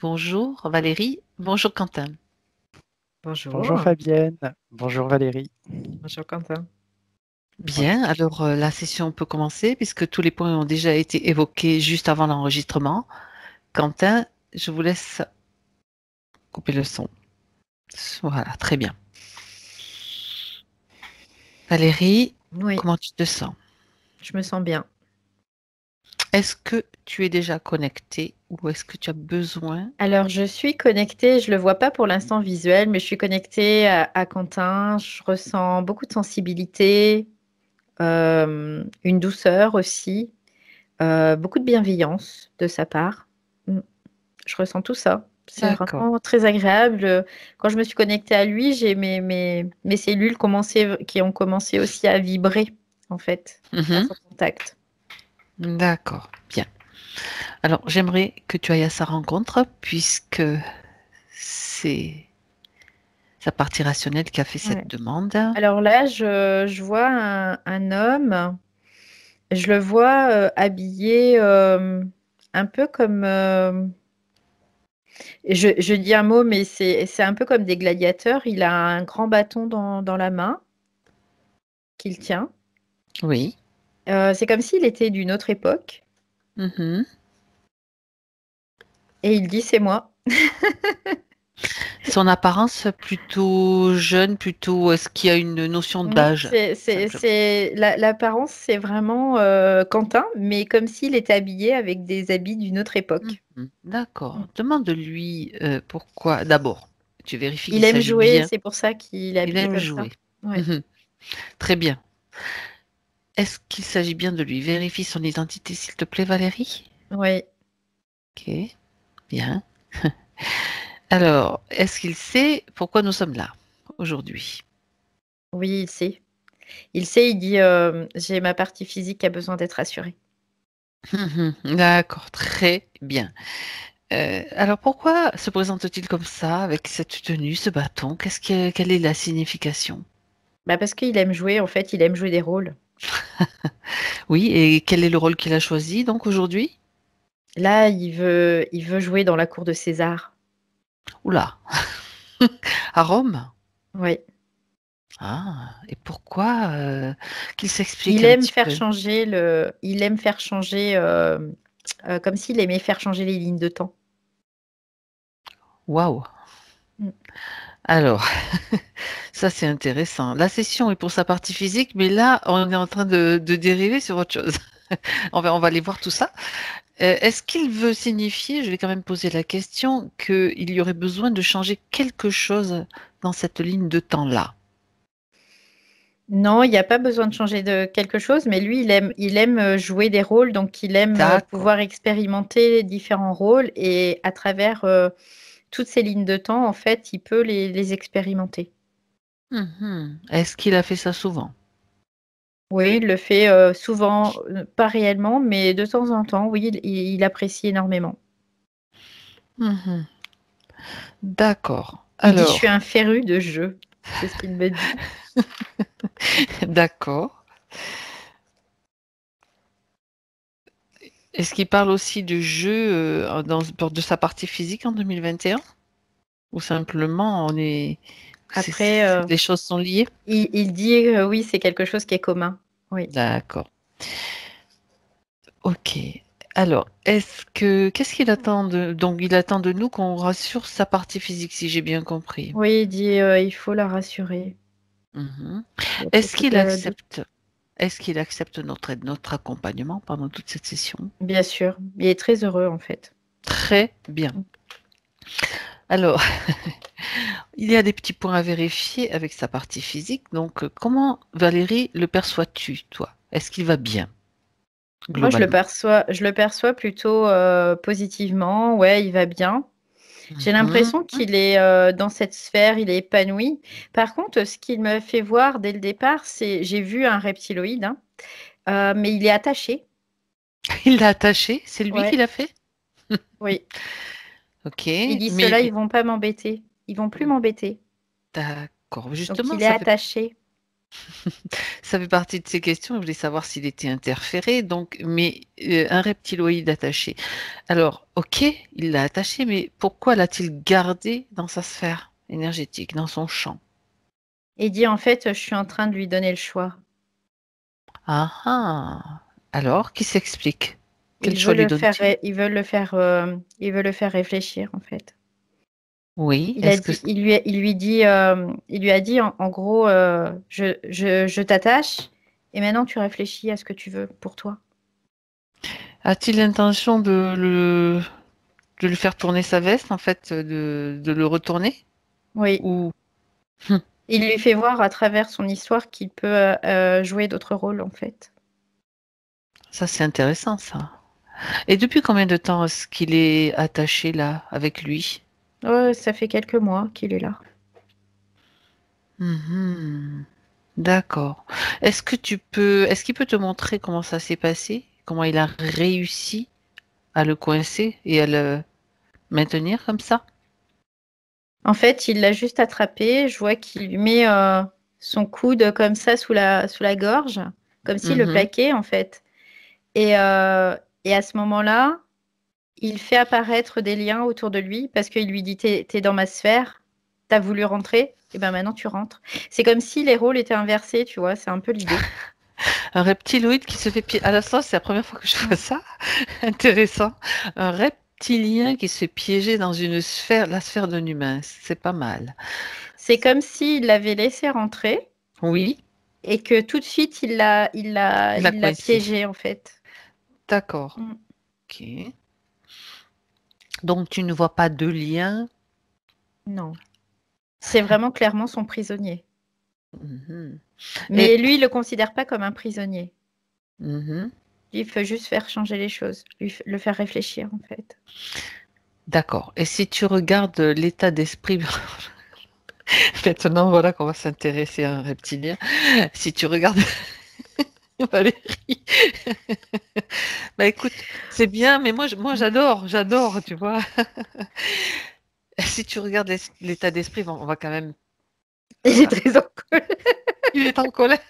Bonjour Valérie, bonjour Quentin. Bonjour Bonjour, Fabienne, bonjour Valérie. bonjour Quentin. Bien, alors la session peut commencer puisque tous les points ont déjà été évoqués juste avant l'enregistrement. Quentin, je vous laisse couper le son. Voilà, très bien. Valérie, Oui, comment tu te sens? je me sens bien. Est-ce que tu es déjà connecté ou est-ce que tu as besoin? Alors, je suis connectée, je ne le vois pas pour l'instant visuel, mais je suis connectée à Quentin. Je ressens beaucoup de sensibilité, une douceur aussi, beaucoup de bienveillance de sa part. Mm. Je ressens tout ça. C'est D'accord. vraiment très agréable. Quand je me suis connectée à lui, j'ai mes cellules qui ont commencé aussi à vibrer, en fait, à Mhm. son contact. D'accord, bien. Alors, j'aimerais que tu ailles à sa rencontre puisque c'est sa partie rationnelle qui a fait Ouais. cette demande. Alors là, je vois un homme, je le vois habillé un peu comme, je dis un mot, mais c'est un peu comme des gladiateurs. Il a un grand bâton dans la main qu'il tient. Oui. C'est comme s'il était d'une autre époque. Mhm. Et il dit, c'est moi. Son apparence plutôt jeune, plutôt, est-ce qu'il y a une notion Non, d'âge, simplement? l'apparence, c'est vraiment Quentin, mais comme s'il était habillé avec des habits d'une autre époque. Mhm. Mm. D'accord. Demande-lui pourquoi. D'abord, tu vérifies qu'il Il aime s'agit jouer, bien. c'est pour ça qu'il est Il habillé aime comme ça. jouer. Ouais. Mhm. Très bien. Est-ce qu'il s'agit bien de lui? Vérifie son identité, s'il te plaît, Valérie. Ouais. Ok, bien. Alors, est-ce qu'il sait pourquoi nous sommes là aujourd'hui? Oui, il sait. Il sait, il dit, j'ai ma partie physique qui a besoin d'être assurée. Mhm. D'accord, très bien. Alors pourquoi se présente-t-il comme ça, avec cette tenue, ce bâton? Quelle est la signification? Bah, parce qu'il aime jouer, en fait, il aime jouer des rôles. Oui, et quel est le rôle qu'il a choisi donc aujourd'hui? Là, il veut jouer dans la cour de César. Oula, à Rome? Oui. Ah, et pourquoi qu'il s'explique un petit peu? Il aime faire changer, comme s'il aimait faire changer les lignes de temps. Waouh. Mm. Alors, ça c'est intéressant. La session est pour sa partie physique, mais là on est en train de dériver sur autre chose. On va aller voir tout ça. Est-ce qu'il veut signifier, je vais quand même poser la question, qu'il y aurait besoin de changer quelque chose dans cette ligne de temps-là? Non, il n'y a pas besoin de changer de quelque chose, mais lui, il aime jouer des rôles, donc il aime D'accord. pouvoir expérimenter différents rôles et à travers toutes ces lignes de temps, en fait, il peut les expérimenter. Mhm. Est-ce qu'il a fait ça souvent? Oui, il le fait souvent, pas réellement, mais de temps en temps, oui, il apprécie énormément. Mhm. D'accord. Il dit, je suis Alors, un féru de jeu. C'est ce qu'il me dit. d'accord. Est-ce qu'il parle aussi de jeu de sa partie physique en 2021? Ou simplement Après, les choses sont liées? il dit, oui, c'est quelque chose qui est commun. Oui. D'accord. Ok. Alors, qu'est-ce qu'il attend donc il attend de nous qu'on rassure sa partie physique, si j'ai bien compris. Oui, il dit, il faut la rassurer. Mhm. Il y a Est-ce beaucoup qu'il de doutes. accepte, est-ce qu'il accepte notre aide, notre accompagnement pendant toute cette session? Bien sûr, il est très heureux en fait. Très bien. Alors, il y a des petits points à vérifier avec sa partie physique. Donc, comment, Valérie, le perçois-tu, toi? Est-ce qu'il va bien, Moi, globalement? je le perçois plutôt positivement. Ouais, il va bien. J'ai Mhm. l'impression qu'il est dans cette sphère, il est épanoui. Par contre, ce qu'il me fait voir dès le départ, c'est j'ai vu un reptiloïde, hein, mais il est attaché. Il l'a attaché, c'est lui qui Ouais, l'a fait? oui. Ok, Il dit mais ceux-là, ils vont pas m'embêter. Ils vont plus m'embêter. d'accord. Donc Justement, il est ça fait attaché. Ça fait partie de ces questions. Je voulais savoir s'il était interféré. Donc, mais un reptiloïde attaché. Alors, ok, il l'a attaché, mais pourquoi l'a-t-il gardé dans sa sphère énergétique, dans son champ? Il dit en fait, je suis en train de lui donner le choix. Ah ah. Alors, qui s'explique? Quel Il veut choix lui le faire, donne-t-il? il veut le faire réfléchir en fait. Oui, Il a est-ce que dit, il lui a dit en gros, je t'attache et maintenant tu réfléchis à ce que tu veux pour toi. a-t-il l'intention de le faire tourner sa veste, en fait, de le retourner? Oui, Ou Hum, il lui fait voir à travers son histoire qu'il peut jouer d'autres rôles en fait. ça c'est intéressant ça. Et depuis combien de temps est-ce qu'il est attaché là avec lui? Ouais, ça fait quelques mois qu'il est là. Mhm. D'accord. Est-ce qu'il peut te montrer comment ça s'est passé? Comment il a réussi à le coincer et à le maintenir comme ça? En fait, il l'a juste attrapé. Je vois qu'il lui met son coude comme ça sous la gorge, comme s'il le Mhm. plaquait en fait. Et, euh, et à ce moment-là, il fait apparaître des liens autour de lui parce qu'il lui dit, t'es dans ma sphère, t'as voulu rentrer, et ben maintenant tu rentres. C'est comme si les rôles étaient inversés, tu vois, c'est un peu l'idée. Un reptiloïde qui se fait piéger. À l'instant, c'est la première fois que je vois Mm. ça. Intéressant. Un reptilien qui se fait piéger dans une sphère, la sphère d'un humain. C'est pas mal. C'est comme s'il l'avait laissé rentrer Oui, et que tout de suite il l'a il l'a coincé. piégé en fait. D'accord. Mm. Ok. Donc, tu ne vois pas de lien. Non, c'est vraiment clairement son prisonnier. Mhm. Mais Et, lui, il le considère pas comme un prisonnier. mhm. Lui, il faut juste faire changer les choses, le faire réfléchir en fait. D'accord. Et si tu regardes l'état d'esprit, maintenant, voilà qu'on va s'intéresser à un reptilien. Si tu regardes Valérie, bah écoute, c'est bien, mais moi j'adore, tu vois. Si tu regardes l'état d'esprit, bon, on va quand même. Il est Voilà. très en colère. Il est en colère.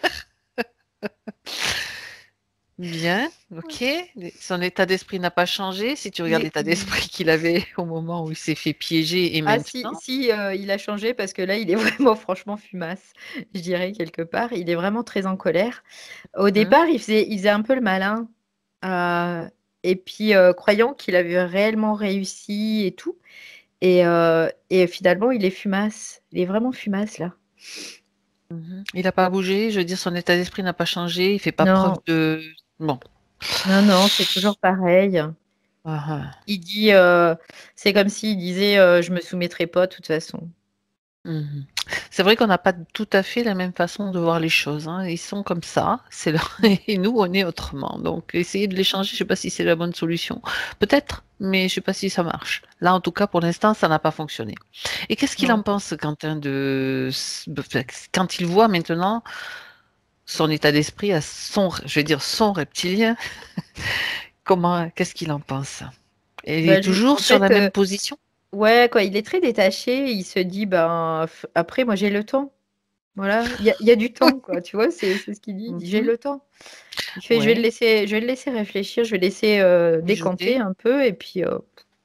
Bien, ok. Son état d'esprit n'a pas changé. Si tu regardes l'état d'esprit qu'il avait au moment où il s'est fait piéger et Ah si, maintenant. si il a changé parce que là, il est vraiment franchement fumasse, je dirais quelque part. Il est vraiment très en colère. Au Hmm. départ, il faisait un peu le malin. Et puis, croyant qu'il avait réellement réussi et tout. Et finalement, il est fumasse. Il est vraiment fumasse, là. Mhm. Il n'a pas bougé, je veux dire, son état d'esprit n'a pas changé, il fait pas preuve Non, de. Bon. non, non, c'est toujours pareil. Ah, ah. Il dit, c'est comme s'il disait, je me soumettrai pas de toute façon. Mhm. C'est vrai qu'on n'a pas tout à fait la même façon de voir les choses, hein. Ils sont comme ça, c'est leur... Mm. et nous, on est autrement. Donc, essayer de les changer, je ne sais pas si c'est la bonne solution. Peut-être, mais je ne sais pas si ça marche. Là, en tout cas, pour l'instant, ça n'a pas fonctionné. Et qu'est-ce qu'il en Non. pense, Quentin, quand il voit maintenant son état d'esprit à je vais dire, son reptilien, qu'est-ce qu'il en pense? Et il Bah, est toujours en sur la fait, même position? ouais, quoi, il est très détaché. Il se dit, ben, après, moi, j'ai le temps. Voilà, il y a du temps, quoi. Tu vois, c'est ce qu'il dit. Il dit, j'ai Mhm. le temps. Il fait, Ouais, je vais le laisser réfléchir, je vais le laisser décanter mijoter. un peu, et puis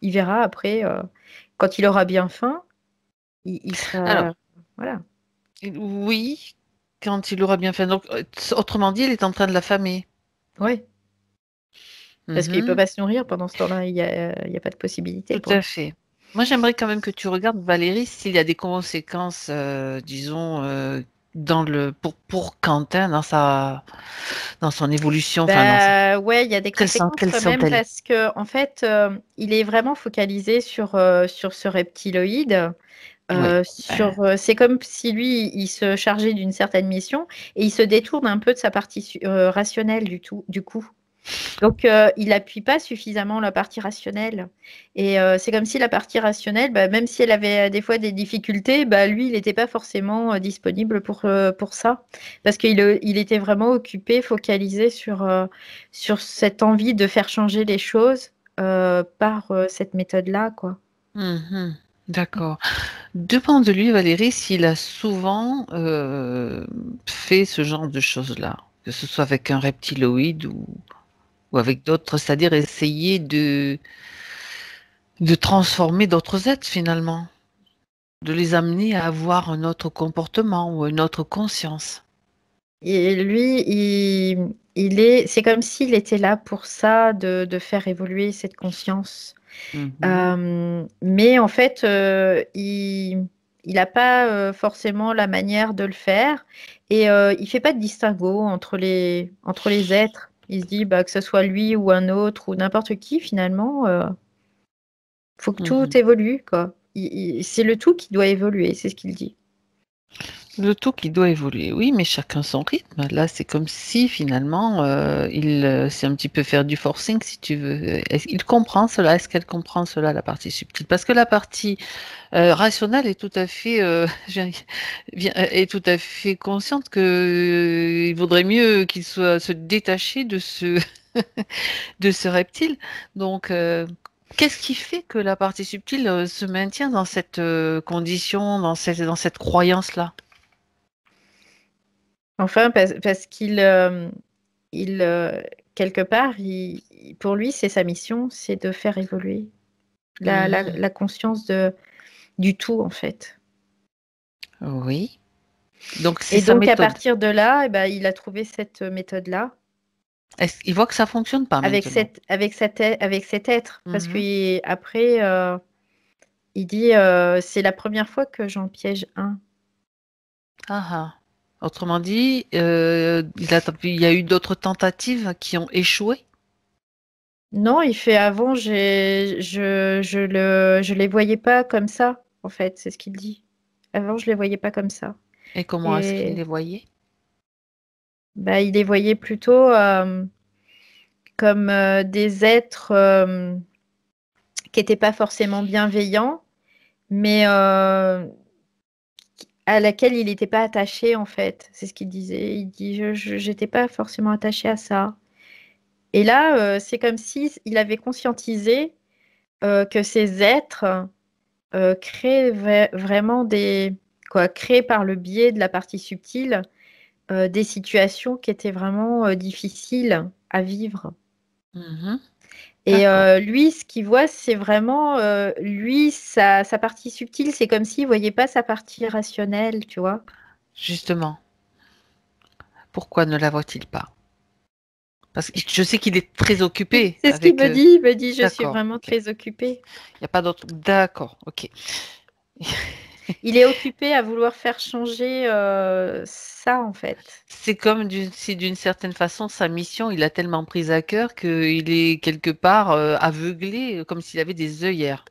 il verra après, quand il aura bien faim, il sera. Alors, Voilà. oui, quand il aura bien fait. Donc, autrement dit, il est en train de l'affamer. Ouais. Parce qu'il ne peut Mhm, pas se nourrir pendant ce temps-là, il y a pas de possibilité tout pour à lui. fait. Moi, j'aimerais quand même que tu regardes, Valérie, s'il y a des conséquences, disons, pour Quentin dans son évolution, enfin, Bah ouais, il y a des conséquences quelles quand même sont-elles? parce que en fait, il est vraiment focalisé sur ce reptiloïde. Oui. C'est comme si lui, il se chargeait d'une certaine mission et il se détourne un peu de sa partie rationnelle du coup. Donc, il n'appuie pas suffisamment la partie rationnelle. Et c'est comme si la partie rationnelle, bah, même si elle avait des fois des difficultés, bah, lui, il n'était pas forcément disponible pour ça. Parce il était vraiment occupé, focalisé sur cette envie de faire changer les choses par cette méthode-là, quoi. Mhm, d'accord. Demande de lui, Valérie, s'il a souvent fait ce genre de choses-là, que ce soit avec un reptiloïde ou avec d'autres, c'est-à-dire essayer de transformer d'autres êtres finalement, de les amener à avoir un autre comportement ou une autre conscience. Et lui, c'est comme s'il était là pour ça, de faire évoluer cette conscience. Mhm. Mais en fait, il n'a pas forcément la manière de le faire et il fait pas de distinguo entre les êtres. Il se dit bah, que ce soit lui ou un autre ou n'importe qui, finalement, faut que tout Mhm. évolue, quoi. C'est le tout qui doit évoluer, c'est ce qu'il dit. Le tout qui doit évoluer, oui, mais chacun son rythme. Là, c'est comme si finalement, il c'est un petit peu faire du forcing, si tu veux. Il comprend cela? Est-ce qu'elle comprend cela, la partie subtile? Parce que la partie rationnelle est tout à fait, est tout à fait consciente que il vaudrait mieux qu'il soit se détacher de ce de ce reptile. Donc, qu'est-ce qui fait que la partie subtile se maintient dans cette condition, dans cette croyance-là? Enfin, parce qu'il, il, quelque part, pour lui, c'est sa mission, c'est de faire évoluer Mhm. la conscience du tout, en fait. Oui. Donc, c'est Et sa donc, à méthode. partir de là, eh ben, il a trouvé cette méthode-là Il voit que ça fonctionne pas maintenant. avec cet être. Parce Mhm. que après, il dit, c'est la première fois que j'en piège un. Ah ah. Autrement dit, il y a eu d'autres tentatives qui ont échoué. Non, il fait avant, je les voyais pas comme ça, en fait, c'est ce qu'il dit. Avant, je les voyais pas comme ça. Et comment est-ce qu'il Et les voyait? bah, il les voyait plutôt comme des êtres qui n'étaient pas forcément bienveillants, mais à laquelle il n'était pas attaché, en fait. C'est ce qu'il disait. Il dit, je n'étais pas forcément attaché à ça. Et là, c'est comme si il avait conscientisé que ces êtres créent vraiment créent par le biais de la partie subtile des situations qui étaient vraiment difficiles à vivre. Mhm. Et D'accord. lui, ce qu'il voit, c'est vraiment, lui, sa partie subtile, c'est comme s'il ne voyait pas sa partie rationnelle, tu vois. Justement, pourquoi ne la voit-il pas? Parce que je sais qu'il est très occupé C'est ce qu'il avec. me dit. Il me dit, je suis D'accord. vraiment Ok. Il très occupée. n'y a pas d'autre. D'accord. Ok. Il est occupé à vouloir faire changer ça, en fait. C'est comme si d'une certaine façon sa mission, il a tellement pris à cœur qu'il est quelque part aveuglé, comme s'il avait des œillères,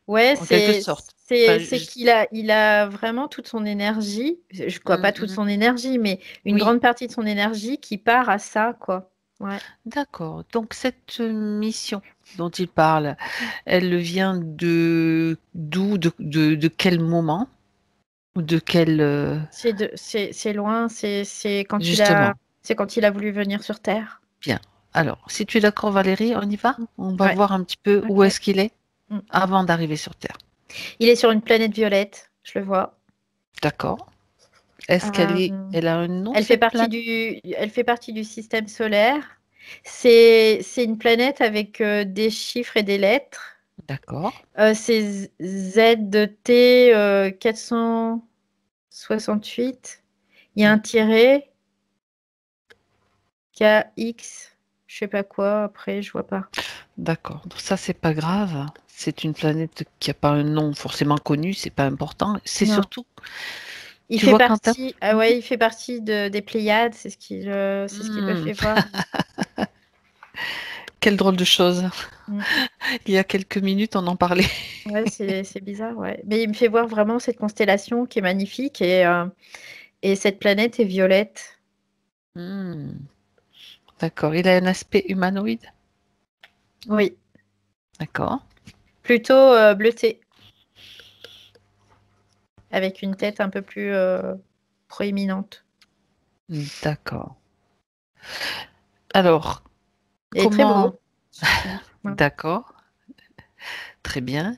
Ouais, en quelque c'est sorte. Enfin, c'est c'est il a vraiment toute son énergie. Je crois pas toute mhm. son énergie, mais une Oui, grande partie de son énergie qui part à ça, quoi. Ouais. d'accord. Donc cette mission dont il parle, elle vient de d'où, de quel moment ou de quel C'est loin. justement. C'est quand il a voulu venir sur Terre. Bien. Alors, si tu es d'accord, Valérie, on y va? On va Ouais. voir un petit peu où Ok. est-ce qu'il est Mm. avant d'arriver sur Terre. Il est sur une planète violette. Je le vois. D'accord. Est-ce Euh, elle a un nom, Elle fait cette partie planète? elle fait partie du système solaire. C'est une planète avec des chiffres et des lettres. D'accord. C'est ZT 468. Il y a un tiret, KX, je sais pas quoi, après, je vois pas. D'accord. Donc ça, c'est pas grave. C'est une planète qui n'a pas un nom forcément connu, c'est pas important. C'est Non. surtout, Il tu fait vois quand t'as... partie, ah Mhm. ouais, il fait partie des Pléiades, c'est ce qu'il me Hmm, fait voir. quelle drôle de chose. Mm. Il y a quelques minutes, on en parlait. Ouais, c'est bizarre, ouais. Mais il me fait voir vraiment cette constellation qui est magnifique et cette planète est violette. Hmm, d'accord. Il a un aspect humanoïde. Oui, D'accord. plutôt bleuté, avec une tête un peu plus proéminente. D'accord. Alors, Il est très comment... beau, surtout. Ouais. D'accord. Très bien.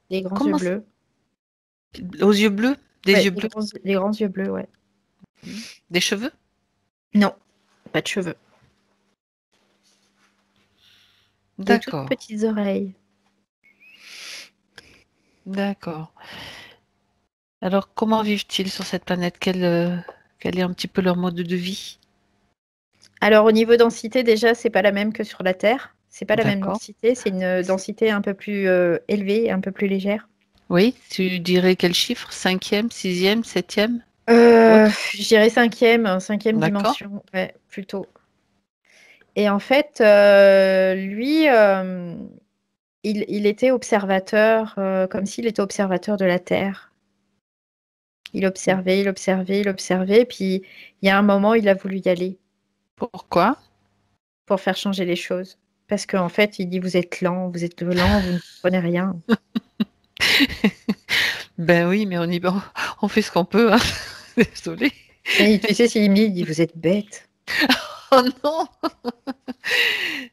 Des grands yeux Comment... bleus. Aux yeux bleus? Des Ouais, yeux bleus? les grands yeux bleus, ouais. Des cheveux? Non, pas de cheveux. Des toutes D'accord, petites oreilles. d'accord. Alors, comment vivent-ils sur cette planète? Quel est un petit peu leur mode de vie? Alors, au niveau densité, déjà, c'est pas la même que sur la Terre. C'est pas la même D'accord. densité. C'est une densité un peu plus élevée, un peu plus légère. Oui, tu dirais quel chiffre? Cinquième, sixième, septième? Autre? Je dirais cinquième D'accord. dimension, ouais, plutôt. Et en fait, lui, il était observateur, comme s'il était observateur de la Terre. Il observait, il observait, il observait, puis il y a un moment, il a voulu y aller Pourquoi? pour faire changer les choses. Parce qu'en fait, il dit, vous êtes lent, vous ne comprenez rien. Ben oui, mais on fait ce qu'on peut, hein. Désolée. Et tu sais, s'il me dit, il dit, vous êtes bête. Oh non,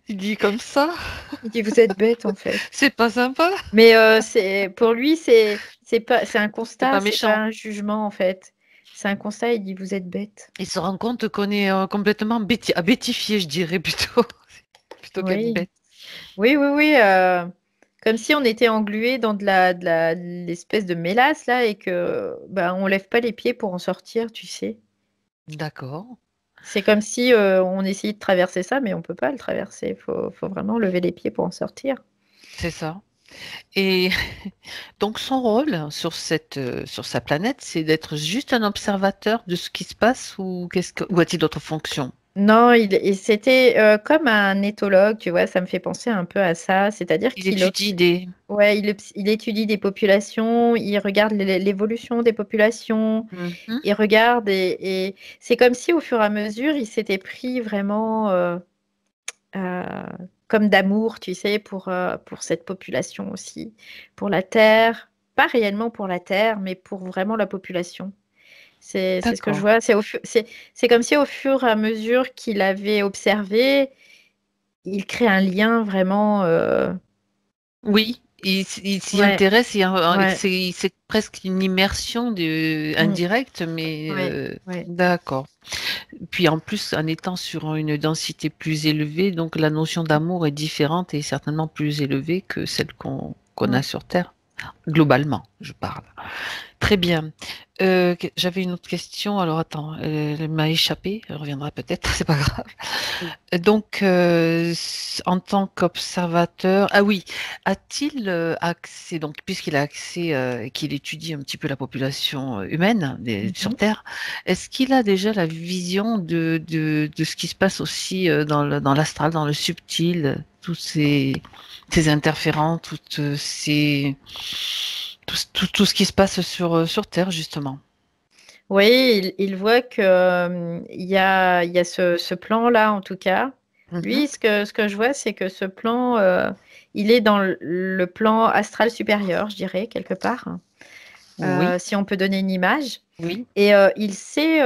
il dit comme ça, Il dit, vous êtes bête, en fait. c'est pas sympa, Mais pour lui, c'est un c'est constat, pas c'est pas méchant. un jugement, en fait. C'est un constat, il dit, vous êtes bête. Il se rend compte qu'on est complètement bêtifié, je dirais plutôt, plutôt qu'être Oui, bête. oui, oui, oui. Comme si on était englué dans l'espèce de mélasse, là, et que bah, on lève pas les pieds pour en sortir, tu sais. D'accord, C'est comme si on essayait de traverser ça, mais on peut pas le traverser. Faut vraiment lever les pieds pour en sortir. c'est ça. Et donc son rôle sur sa planète, c'est d'être juste un observateur de ce qui se passe ou a-t-il d'autres fonctions? Non, et c'était comme un éthologue, tu vois, ça me fait penser un peu à ça. C'est-à-dire Il étudie des... ouais, il étudie des populations, il regarde l'évolution des populations, Mhm. il regarde et c'est comme si au fur et à mesure, il s'était pris vraiment euh, comme d'amour, tu sais, pour cette population aussi, pour la Terre, pas réellement pour la Terre, mais pour vraiment la population. C'est ce que je D'accord. vois. C'est comme si au fur et à mesure qu'il avait observé, il crée un lien vraiment. Oui, il s'y Ouais, intéresse, ouais, c'est presque une immersion mm, indirecte, mais ouais, ouais, d'accord. Puis en plus, en étant sur une densité plus élevée, donc la notion d'amour est différente et certainement plus élevée que celle qu'on a mm. sur Terre, globalement, je parle. Très bien. J'avais une autre question. Alors attends, elle m'a échappé. Elle reviendra peut-être. C'est pas grave. Donc, en tant qu'observateur, ah oui, a-t-il accès, donc puisqu'il a accès, qu'il étudie un petit peu la population humaine sur Mhm. Terre, est-ce qu'il a déjà la vision de ce qui se passe aussi dans l'astral, dans le subtil, tous ces interférences, tout ce qui se passe sur Terre, justement? Oui, il voit que il y a ce plan-là, en tout cas. Mhm. Lui, ce que je vois, c'est que ce plan, il est dans le plan astral supérieur, je dirais, quelque part, Oui, si on peut donner une image. oui, Et il sait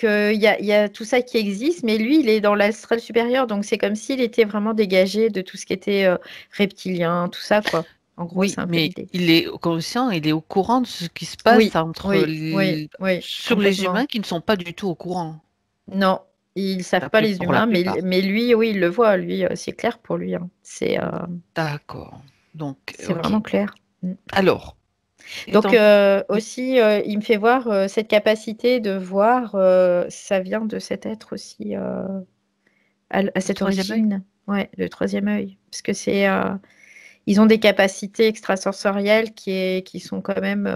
il y a tout ça qui existe, mais lui, il est dans l'astral supérieur, donc c'est comme s'il était vraiment dégagé de tout ce qui était reptilien, tout ça, quoi. En gros, oui, c'est un peu mais l'idée. il est conscient, il est au courant de ce qui se passe Oui, oui, oui, oui, sur les complètement. humains qui ne sont pas du tout au courant, Non, ils savent pas les pour la humains, plupart. mais lui, oui, il le voit. Lui, c'est clair pour lui, hein. D'accord. Donc, C'est ok. vraiment clair. Mm. Alors, Donc étant... oui, aussi, il me fait voir cette capacité de voir. Ça vient de cet être aussi à le cette troisième œil? origine. Ouais, le troisième œil, parce que ils ont des capacités extrasensorielles qui sont quand même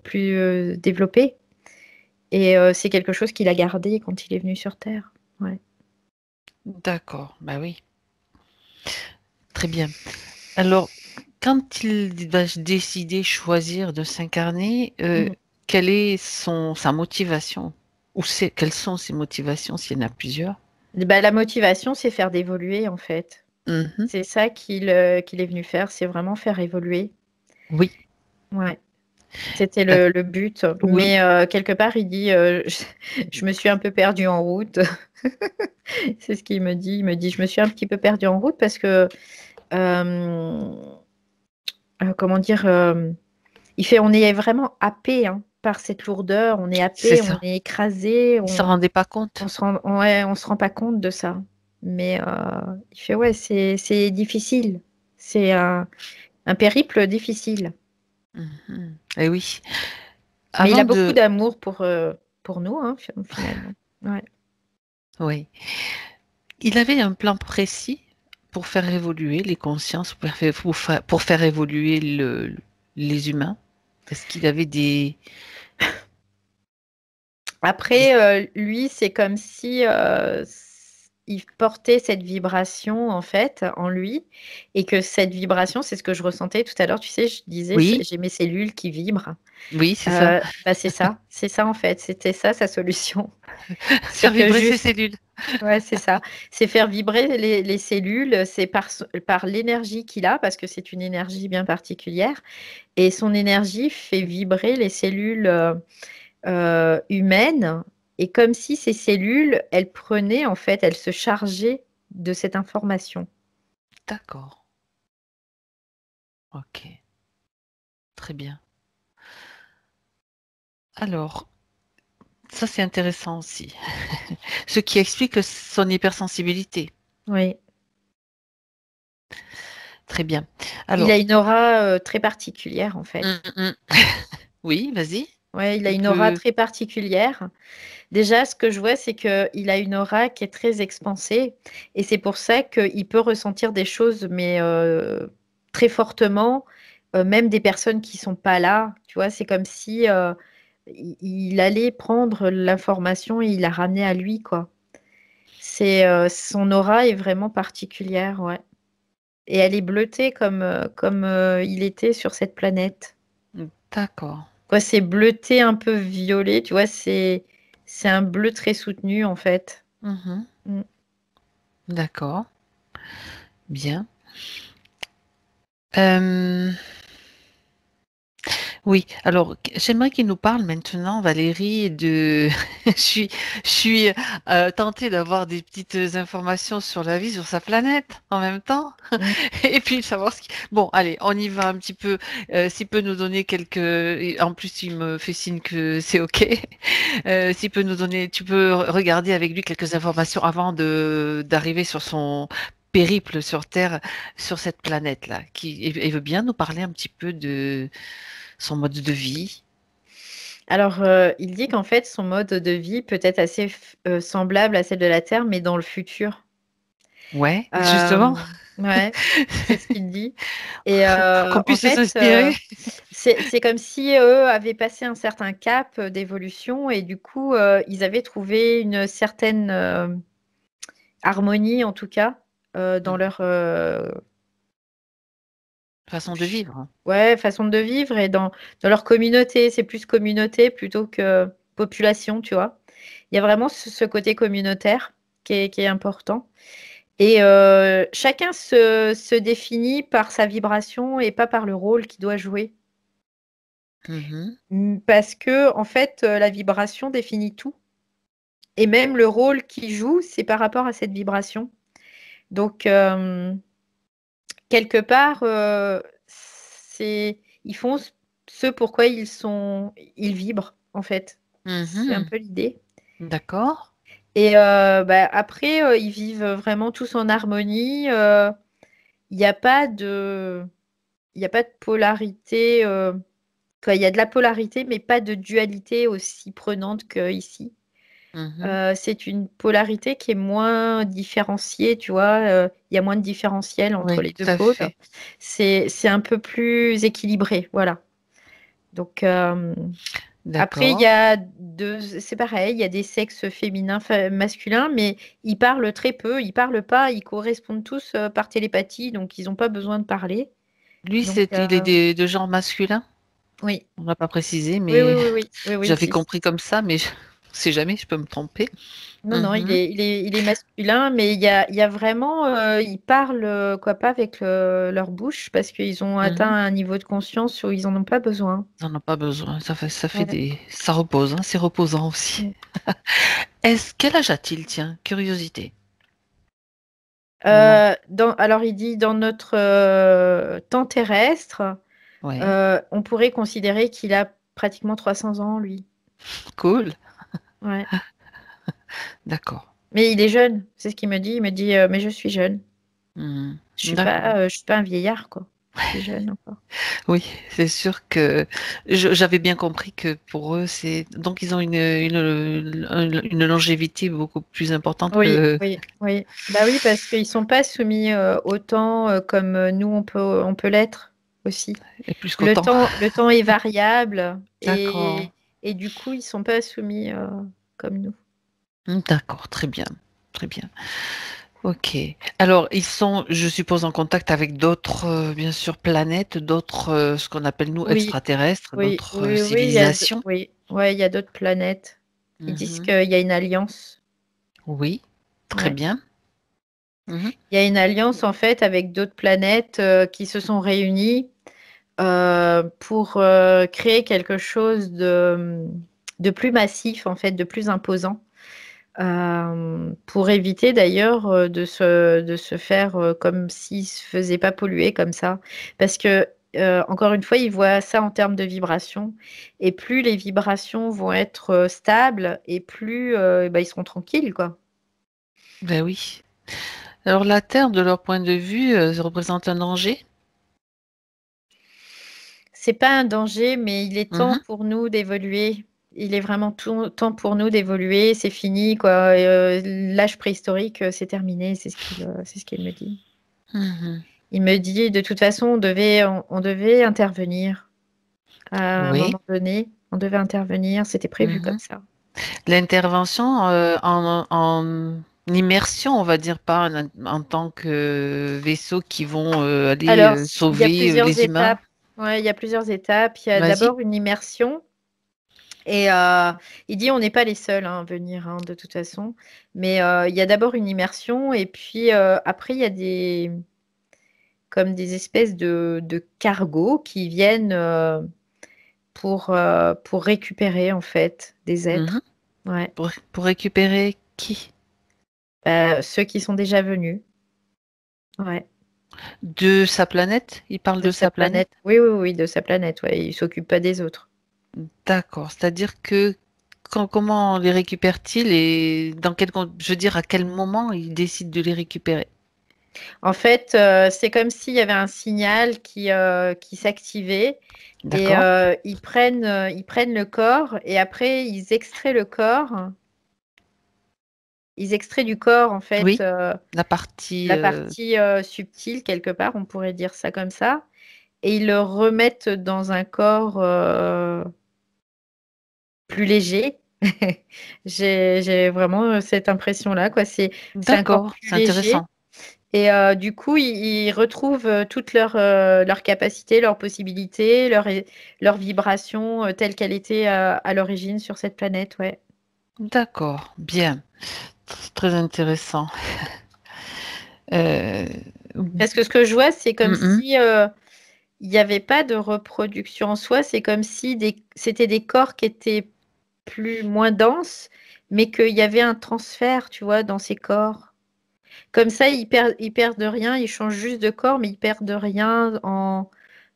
plus développées. Et c'est quelque chose qu'il a gardé quand il est venu sur Terre. Ouais. D'accord, bah oui, très bien. Alors, quand il va décider, choisir de s'incarner, Mm. quelle est sa motivation? Quelles sont ses motivations s'il y en a plusieurs? Bah, la motivation, c'est faire d'évoluer, en fait. Mhm. C'est ça qu'il est venu faire, c'est vraiment faire évoluer. Oui, Ouais. C'était d'ac- le but. oui, Mais quelque part, il dit, je me suis un peu perdue en route. C'est ce qu'il me dit. Il me dit, je me suis un petit peu perdue en route parce que, comment dire, Il fait, on est vraiment happé hein, par cette lourdeur, on est C'est happé, on ça. est écrasé, Il s'en rendait pas compte. on se rend pas compte de ça. Mais il fait, ouais, c'est difficile. C'est un périple difficile. Et oui. Mais il Avant a beaucoup de... d'amour pour nous, hein, finalement. Ouais. Oui. Il avait un plan précis pour faire évoluer les consciences, pour faire évoluer les humains. Est-ce qu'il avait des- Après, lui, c'est comme si il portait cette vibration en fait en lui, et que cette vibration, c'est ce que je ressentais tout à l'heure. Tu sais, je disais, Oui, j'ai mes cellules qui vibrent. oui, c'est ça. Bah, c'est ça en fait. C'était ça sa solution. Faire C'est que vibrer ses juste, cellules. ouais, c'est ça. C'est faire vibrer les cellules. C'est par l'énergie qu'il a, parce que c'est une énergie bien particulière, et son énergie fait vibrer les cellules. Humaine, et comme si ces cellules, elles prenaient, en fait, elles se chargeaient de cette information. D'accord. Ok. Très bien. Alors, ça c'est intéressant aussi. Ce qui explique son hypersensibilité. Oui. Très bien. Il a Alors, une aura très particulière, en fait. hum, hum. Oui, vas-y. Ouais, il a Tu une aura peux. très particulière. Déjà, ce que je vois, c'est qu'il a une aura qui est très expansée, et c'est pour ça qu'il peut ressentir des choses, mais très fortement, même des personnes qui sont pas là. Tu vois, c'est comme si il allait prendre l'information et il la ramenait à lui, quoi. C'est son aura est vraiment particulière, ouais. Et elle est bleutée comme il était sur cette planète. D'accord. Quoi, c'est bleuté un peu violet, tu vois, c'est un bleu très soutenu en fait. Mhm. Mm. D'accord. Bien. Euh, Oui, alors j'aimerais qu'il nous parle maintenant, Valérie, de... je suis tentée d'avoir des petites informations sur la vie sur sa planète en même temps, Mm. et puis savoir ce qui... Bon, allez, on y va un petit peu. S'il peut nous donner quelques... En plus, il me fait signe que c'est OK. S'il peut nous donner... Tu peux regarder avec lui quelques informations avant d'arriver sur son périple sur Terre, sur cette planète-là. Il veut bien nous parler un petit peu de son mode de vie. Alors, il dit qu'en fait, son mode de vie peut être assez semblable à celle de la Terre, mais dans le futur. Ouais, justement, Euh, ouais, c'est ce qu'il dit. Et pour qu'on en puisse fait, s'inspirer. c'est comme si eux avaient passé un certain cap d'évolution, et du coup, ils avaient trouvé une certaine harmonie, en tout cas, dans Mhm. leur Façon de vivre. ouais, façon de vivre, et dans leur communauté. C'est plus communauté plutôt que population, tu vois. Il y a vraiment ce côté communautaire qui est important. Et chacun se définit par sa vibration et pas par le rôle qu'il doit jouer. Mhm. Parce que, en fait, la vibration définit tout. Et même le rôle qu'il joue, c'est par rapport à cette vibration. Donc, quelque part, ils font ce pourquoi ils vibrent, en fait. C'est un Mhm. peu l'idée. D'accord. Et bah, après, ils vivent vraiment tous en harmonie. Il n'y a pas de, il y a pas de polarité. Quoi, il y a de la polarité, mais pas de dualité aussi prenante qu'ici. Mhm. C'est une polarité qui est moins différenciée, tu vois. Il y a moins de différentiel entre Oui, les deux tout à pôles. fait. C'est un peu plus équilibré, voilà. Donc, après, il y D'accord. a c'est pareil, il y a des sexes féminins, masculins, mais ils parlent très peu, ils parlent pas, ils correspondent tous par télépathie, donc ils n'ont pas besoin de parler. Lui, Donc, il est de genre masculin. oui, On n'a pas précisé, oui, oui, mais oui, oui, oui, oui, j'avais si. compris comme ça, mais je ne sais jamais, je peux me tromper. Non, non, Mhm. il est masculin, mais il y a vraiment, ils parlent quoi, pas avec leur bouche, parce qu'ils ont atteint Mhm. un niveau de conscience où ils en ont pas besoin. On n'en a pas besoin. Ouais. Ça repose, hein, c'est reposant aussi. Mm. Quel âge a-t-il, tiens, curiosité. Moment. Alors, il dit dans notre temps terrestre, Ouais, On pourrait considérer qu'il a pratiquement 300 ans, lui. cool, Ouais. d'accord. Mais il est jeune, c'est ce qu'il me dit. Il me dit, mais je suis jeune. Mhm. D'accord. Je suis pas un vieillard, quoi. Je suis jeune encore. Oui, c'est sûr que j'avais bien compris que pour eux, c'est donc ils ont une longévité beaucoup plus importante Oui, que oui, oui. Bah oui, parce qu'ils sont pas soumis au temps comme nous, on peut l'être aussi. et plus qu'autant. Le temps est variable D'accord. et du coup, ils sont pas soumis comme nous. D'accord, très bien. Très bien. Ok. Alors, ils sont, je suppose, en contact avec d'autres, bien sûr, planètes, d'autres, ce qu'on appelle nous Oui, extraterrestres, oui, d'autres oui, oui, civilisations. oui, ouais, il y a d'autres planètes. Ils disent Mhm. qu'il y a une alliance. Oui, très Ouais. bien. Mhm. Il y a une alliance en fait avec d'autres planètes qui se sont réunies pour créer quelque chose de plus massif, en fait, de plus imposant, pour éviter d'ailleurs de se faire comme s'ils ne se faisaient pas polluer comme ça. Parce que, encore une fois, ils voient ça en termes de vibrations. Et plus les vibrations vont être stables, et plus bah, ils seront tranquilles, quoi. Ben oui. Alors, la Terre, de leur point de vue, représente un danger. C'est pas un danger, mais il est temps Mhm. pour nous d'évoluer. Il est vraiment temps pour nous d'évoluer. C'est fini, quoi. L'âge préhistorique, c'est terminé. C'est ce qu'il me dit. Mhm. Il me dit, de toute façon, on devait intervenir à un Oui. moment donné. On devait intervenir. C'était prévu comme Mhm. ça. L'intervention en immersion, on va dire, pas en tant que vaisseau qui vont aller Alors, il y a sauver plusieurs les humains. étapes. Ouais, il y a plusieurs étapes. Il y a Vas-y. d'abord une immersion. Et il dit on n'est pas les seuls hein, à venir hein, de toute façon. Mais il y a d'abord une immersion et puis après il y a comme des espèces de cargos qui viennent pour récupérer en fait des Mhm. êtres. Ouais. Pour récupérer qui? Ceux qui sont déjà venus. Ouais. De sa planète? Il parle De de sa sa planète? planète. Oui, oui, oui, de sa planète. Ouais. Il ne s'occupe pas des autres. D'accord. C'est-à-dire que comment les récupère-t-il et je veux dire, à quel moment il décide de les récupérer? En fait, c'est comme s'il y avait un signal qui s'activait et D'accord? ils prennent le corps et après ils extraient le corps. Ils extraient du corps, en fait, Oui, la partie. la partie subtile, quelque part, on pourrait dire ça comme ça, et ils le remettent dans un corps plus léger. J'ai vraiment cette impression-là, quoi. C'est un corps D'accord, plus c'est léger. intéressant. Et du coup, ils retrouvent toutes leurs capacités, leurs possibilités, leur vibration telle qu'elle était à l'origine sur cette planète, ouais. D'accord, bien. Très intéressant. Euh, Parce que ce que je vois, c'est comme mhm. si il n'y avait pas de reproduction en soi, c'est comme si c'était des corps qui étaient moins denses, mais qu'il y avait un transfert, tu vois, dans ces corps. Comme ça, ils perdent rien, ils changent juste de corps, mais ils perdent rien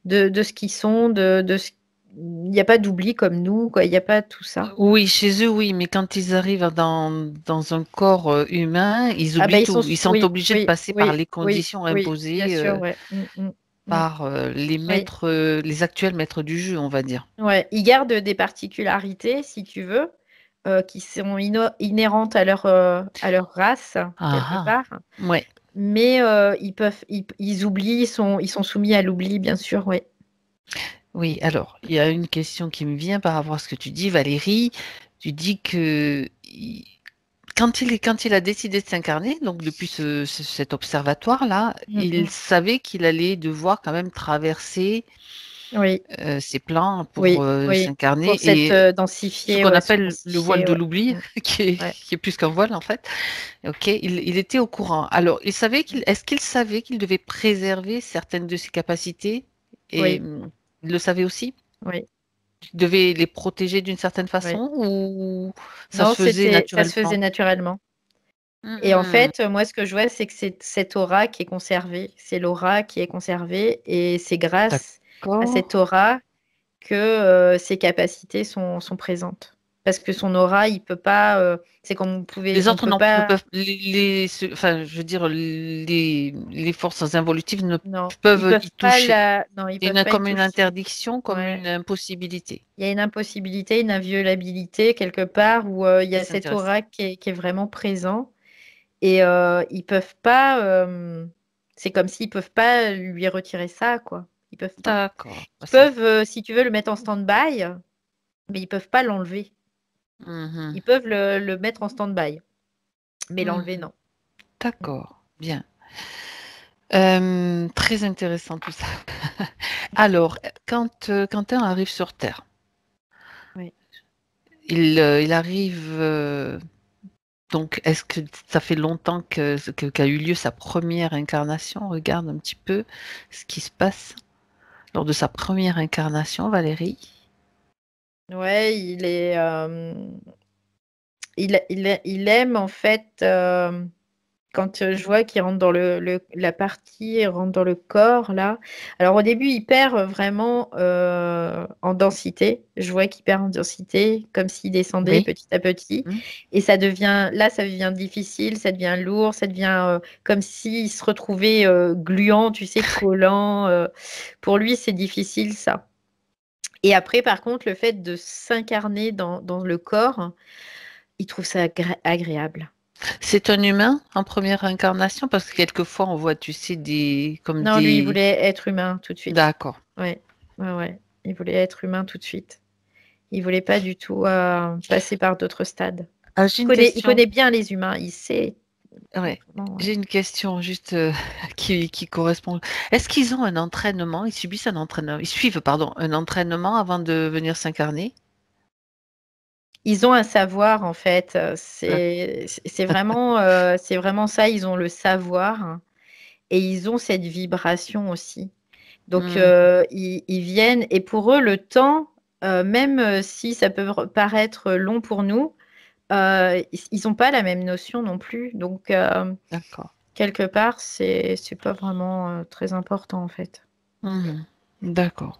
de ce qu'ils sont, il n'y a pas d'oubli comme nous, quoi. Il n'y a pas tout ça. Oui, chez eux, oui, mais quand ils arrivent dans un corps humain, ils Ah ben oublient tout. Ils sont oui, obligés de oui, passer par oui, les oui, conditions oui, bien imposées sûr, ouais. Mm. par les Oui. maîtres, les actuels maîtres du jeu, on va dire. Ouais, ils gardent des particularités, si tu veux, qui sont inhérentes à leur race, quelque Ah part. ah, ouais. Mais ils oublient, ils sont soumis à l'oubli, bien sûr, oui. Oui, alors, il y a une question qui me vient par rapport à ce que tu dis, Valérie. Tu dis que quand il a décidé de s'incarner, donc depuis cet observatoire-là, Mm, il mm. savait qu'il allait devoir quand même traverser Oui, ses plans pour oui, oui. Pour s'incarner s'être et ce densifié, qu'on ouais, se appelle le voile densifier, de ouais. l'oubli, Mm, ouais. qui est plus qu'un voile en fait. Ok, il était au courant. Alors, est-ce qu'il savait qu'il devait préserver certaines de ses capacités et Oui, il le savait aussi? oui, Il devait les protéger d'une certaine oui. façon ou ça Non, se faisait ça se faisait naturellement? naturellement. Et en Hmm, fait, moi, ce que je vois, c'est que c'est cette aura qui est conservée. C'est l'aura qui est conservée et c'est grâce à cette D'accord. aura que ses capacités sont présentes. Parce que son aura, il peut pas. C'est comme Les on autres peut non ne pas. peuvent enfin, je veux dire les forces involutives ne Non, peuvent y toucher. non, ils C'est peuvent pas y comme une toucher. interdiction, comme Ouais. une impossibilité. Il y a une impossibilité, une inviolabilité quelque part où il y Ça, a c'est cette intéressant. aura qui est vraiment présent. Et ils peuvent pas. C'est comme s'ils peuvent pas lui retirer ça, quoi. Ils peuvent pas. D'accord. Ils Bah, c'est peuvent, si tu veux, le mettre en stand-by, mais ils peuvent pas l'enlever. Mhm. Ils peuvent le mettre en stand-by, mais l'enlever, Mhm. non. D'accord. Bien. Très intéressant tout ça. Alors, quand Quentin arrive sur Terre, Oui. il arrive. Donc, est-ce que ça fait longtemps qu'a eu lieu sa première incarnation? Regarde un petit peu ce qui se passe lors de sa première incarnation, Valérie. Ouais, il aime en fait quand je vois qu'il rentre dans la partie, il rentre dans le corps là. Alors au début, il perd vraiment en densité. Je vois qu'il perd en densité, comme s'il descendait Oui. petit à petit. Hmm. Et ça devient difficile, ça devient lourd, ça devient comme s'il se retrouvait gluant, tu sais, collant. Pour lui, c'est difficile ça. Et après, par contre, le fait de s'incarner dans le corps, il trouve ça agréable. C'est un humain en première incarnation parce que quelquefois on voit, tu sais, comme Non, lui, il des. voulait être humain tout de suite. D'accord. Ouais, ouais, ouais. Il voulait être humain tout de suite. Il voulait pas du tout passer par d'autres stades. Ah, j'ai une Il question. connaît bien les humains. Il sait. Ouais. Vraiment, ouais. J'ai une question juste qui correspond. Est-ce qu'ils ont un entraînement? Ils subissent un entraînement. Ils suivent, pardon, un entraînement avant de venir s'incarner? Ils ont un savoir en fait. D'accord. C'est vraiment ça. Ils ont le savoir et ils ont cette vibration aussi. Donc Hmm. ils viennent et pour eux le temps, même si ça peut paraître long pour nous, ils n'ont pas la même notion non plus. Donc D'accord. quelque part, c'est pas vraiment très important en fait. Mhm. D'accord.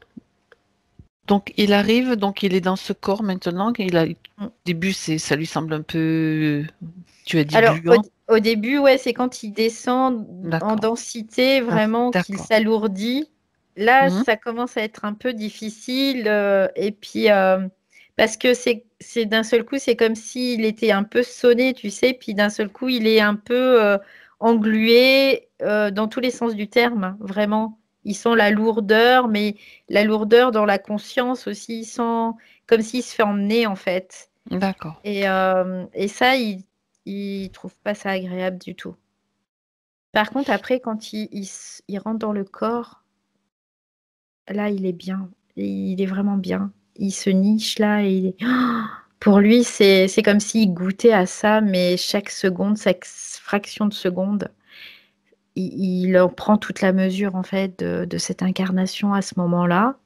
Donc il arrive, donc il est dans ce corps maintenant. Au Mm. début, ça lui semble un peu, tu as dit Alors gluant. au début, ouais, c'est quand il descend en D'accord. densité, Ah, vraiment qu'il d'accord. s'alourdit. Là, Mhm. ça commence à être un peu difficile. Et puis parce que c'est d'un seul coup, c'est comme s'il était un peu sonné, tu sais. Puis d'un seul coup, il est un peu englué dans tous les sens du terme, vraiment. Il sent la lourdeur, mais la lourdeur dans la conscience aussi. Il sent comme s'il se fait emmener en fait. D'accord. Et ça, il trouve pas ça agréable du tout. Par contre, après, quand il rentre dans le corps, là, il est bien. Il est vraiment bien. Il se niche là et pour lui, c'est comme s'il goûtait à ça, mais chaque seconde, chaque fraction de seconde, il en prend toute la mesure en fait de cette incarnation à ce moment-là.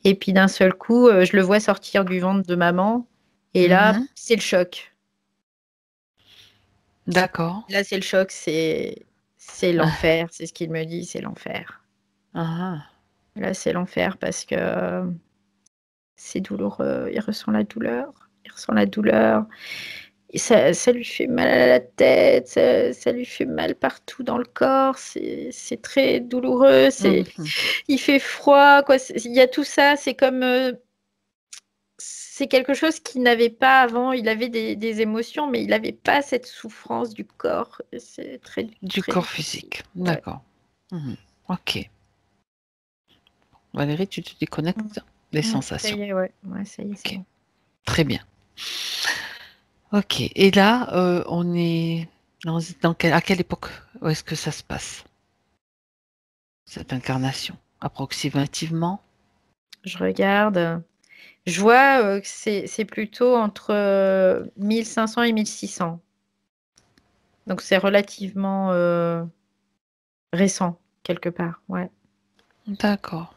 Et puis d'un seul coup, je le vois sortir du ventre de maman. Et là, Mhm. c'est le choc. D'accord. Là, c'est le choc, c'est Ah, l'enfer, c'est ce qu'il me dit, c'est l'enfer. ah. Là, c'est l'enfer parce que c'est douloureux, il ressent la douleur, il ressent la douleur. Et ça lui fait mal à la tête, ça lui fait mal partout dans le corps, c'est très douloureux, Mhm. il fait froid, quoi. Il y a tout ça, c'est comme c'est quelque chose qu'il n'avait pas avant. Il avait des émotions, mais il n'avait pas cette souffrance du corps. C'est très, Du très corps difficile. physique. Ouais. D'accord. Mhm. Ok. Valérie, tu te Mm. déconnectes des Ça sensations. y est, ouais. Ouais, ça y est, c'est Ok. bon. Très bien. Ok. Et là, on est à quelle époque est-ce que ça se passe, cette incarnation? Approximativement? Je regarde. Je vois que c'est plutôt entre 1500 et 1600. Donc c'est relativement récent, quelque part. Ouais. D'accord.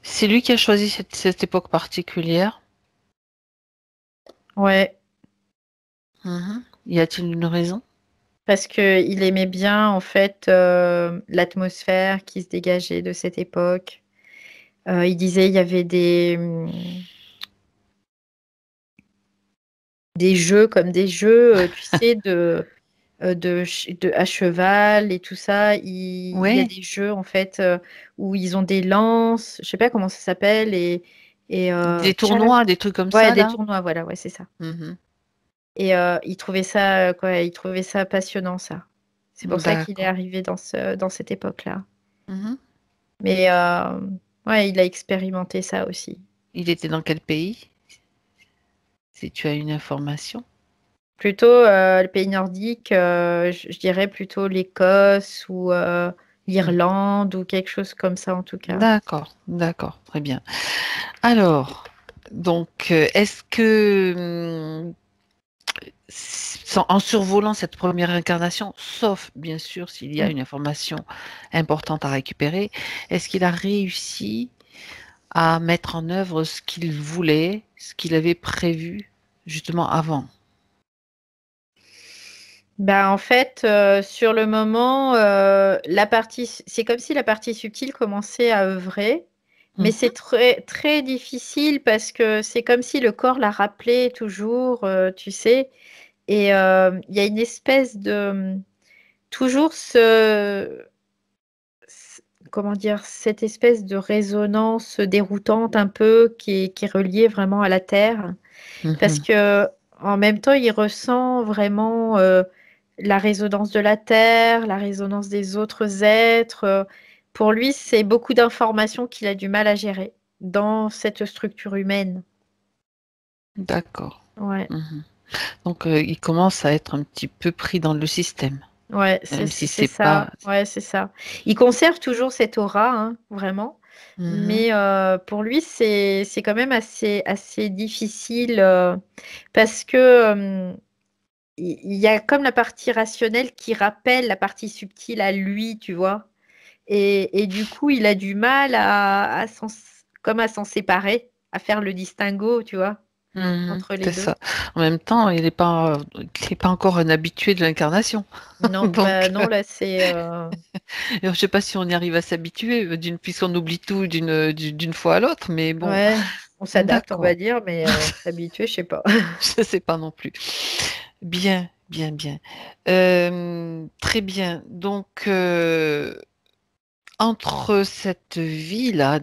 C'est lui qui a choisi cette époque particulière? Ouais. Mhm. Y a-t-il une raison? Parce qu'il aimait bien, en fait, l'atmosphère qui se dégageait de cette époque. Il disait il y avait des jeux comme des jeux, tu sais, à cheval et tout ça. Il y a Ouais, des jeux en fait où ils ont des lances, je sais pas comment ça s'appelle et des tchalak. tournois, des trucs comme Ouais, ça des là. tournois, voilà, ouais, c'est ça. Mhm. Et il trouvait ça quoi, il trouvait ça passionnant ça. C'est pour ça qu'il est D'accord. arrivé dans cette époque-là. Mhm. Mais ouais, il a expérimenté ça aussi. Il était dans quel pays? Si tu as une information. Plutôt le pays nordique, je dirais plutôt l'Écosse ou Hmm. l'Irlande ou quelque chose comme ça en tout cas. D'accord, d'accord, très bien. Alors, donc, est-ce que, en survolant cette première incarnation, sauf bien sûr s'il y a Mm. une information importante à récupérer, est-ce qu'il a réussi à mettre en œuvre ce qu'il voulait, ce qu'il avait prévu justement avant? Bah, en fait, sur le moment, c'est comme si la partie subtile commençait à œuvrer, mais Mhm. c'est très, très difficile parce que c'est comme si le corps la rappelait toujours, tu sais, et il y a une espèce de, toujours comment dire, cette espèce de résonance déroutante un peu qui est reliée vraiment à la terre. Parce Mhm. que en même temps, il ressent vraiment la résonance de la terre, la résonance des autres êtres. Pour lui, c'est beaucoup d'informations qu'il a du mal à gérer dans cette structure humaine. D'accord. Ouais, Mhm. Donc, il commence à être un petit peu pris dans le système, ouais, c'est même si c'est c'est ça. pas. Ouais, c'est ça. Il conserve toujours cette aura, hein, vraiment. Mhm. Mais pour lui, c'est quand même assez difficile parce que il y a comme la partie rationnelle qui rappelle la partie subtile à lui, tu vois. Et du coup, il a du mal comme à s'en séparer, à faire le distinguo, tu vois, Mhm. entre les C'est deux. ça. En même temps, il est pas encore un habitué de l'incarnation. Non, bah Donc, non, là, c'est... je sais pas si on y arrive à s'habituer, puisqu'on oublie tout d'une fois à l'autre, mais bon, Ouais, on s'adapte, on va d'accord. dire, mais s'habituer, je sais pas. Je sais pas non plus. Bien, bien, bien. Très bien. Donc, entre cette vie-là,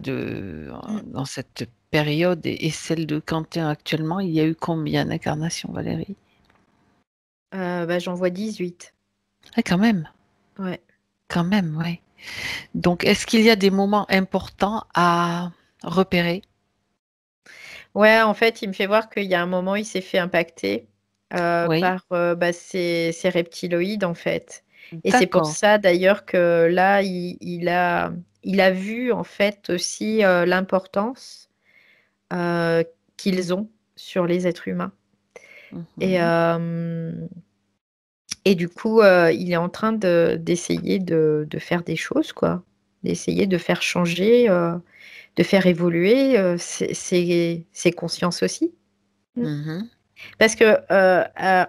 Mm. dans cette période et celle de Quentin actuellement, il y a eu combien d'incarnations, Valérie? Bah, j'en vois 18. Ah, Ouais. quand même, ouais. Donc, est-ce qu'il y a des moments importants à repérer? Ouais, en fait, il me fait voir qu'il y a un moment, il s'est fait impacter Oui, par bah, ces reptiloïdes, en fait. Et c'est pour d'accord. ça, d'ailleurs, que là, il a vu, en fait, aussi l'importance euh, qu'ils ont sur les êtres humains. Et, Mhm. euh, et du coup, il est en train d'essayer de faire des choses, quoi. D'essayer de faire changer, de faire évoluer ses consciences aussi. Mm. Mhm. Parce que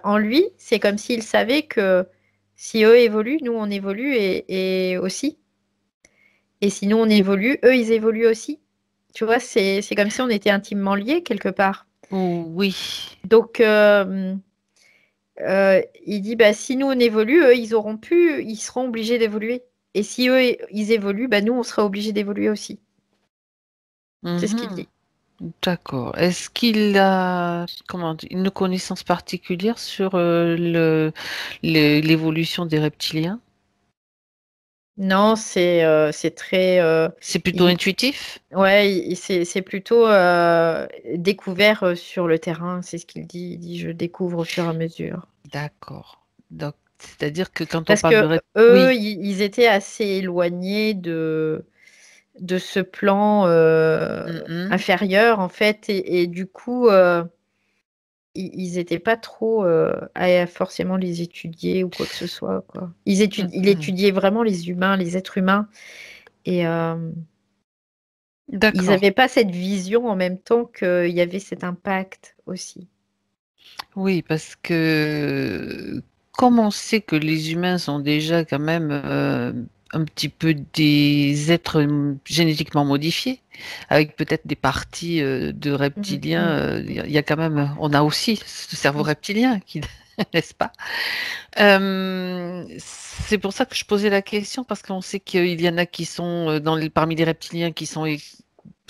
en lui, c'est comme s'il savait que si eux évoluent, nous on évolue et aussi. Et si nous on évolue, eux ils évoluent aussi. Tu vois, c'est comme si on était intimement liés quelque part. Oui, Donc il dit bah si nous on évolue, eux ils seront obligés d'évoluer. Et si eux ils évoluent, bah nous on sera obligés d'évoluer aussi. C'est ce qu'il mhm. dit. D'accord. Est-ce qu'il a, comment dire, une connaissance particulière sur l'évolution des reptiliens? Non, c'est très C'est plutôt il- intuitif? ouais, c'est plutôt découvert sur le terrain, c'est ce qu'il dit. Il dit je découvre au fur et à mesure. D'accord. Donc, c'est-à-dire que quand on Parce parle de que eux, oui. ils étaient assez éloignés de ce plan Mhm. inférieur, en fait, et du coup, ils n'étaient pas trop à forcément les étudier ou quoi que ce soit, quoi. Il Mhm. étudiait vraiment les humains, les êtres humains, et ils D'accord. n'avaient pas cette vision en même temps qu'il y avait cet impact aussi. Oui, parce que comme on sait que les humains sont déjà quand même un petit peu des êtres génétiquement modifiés, avec peut-être des parties de reptiliens. Il y a quand même, on a aussi ce cerveau reptilien, n'est-ce pas? C'est pour ça que je posais la question, parce qu'on sait qu'il y en a qui sont parmi les reptiliens qui sont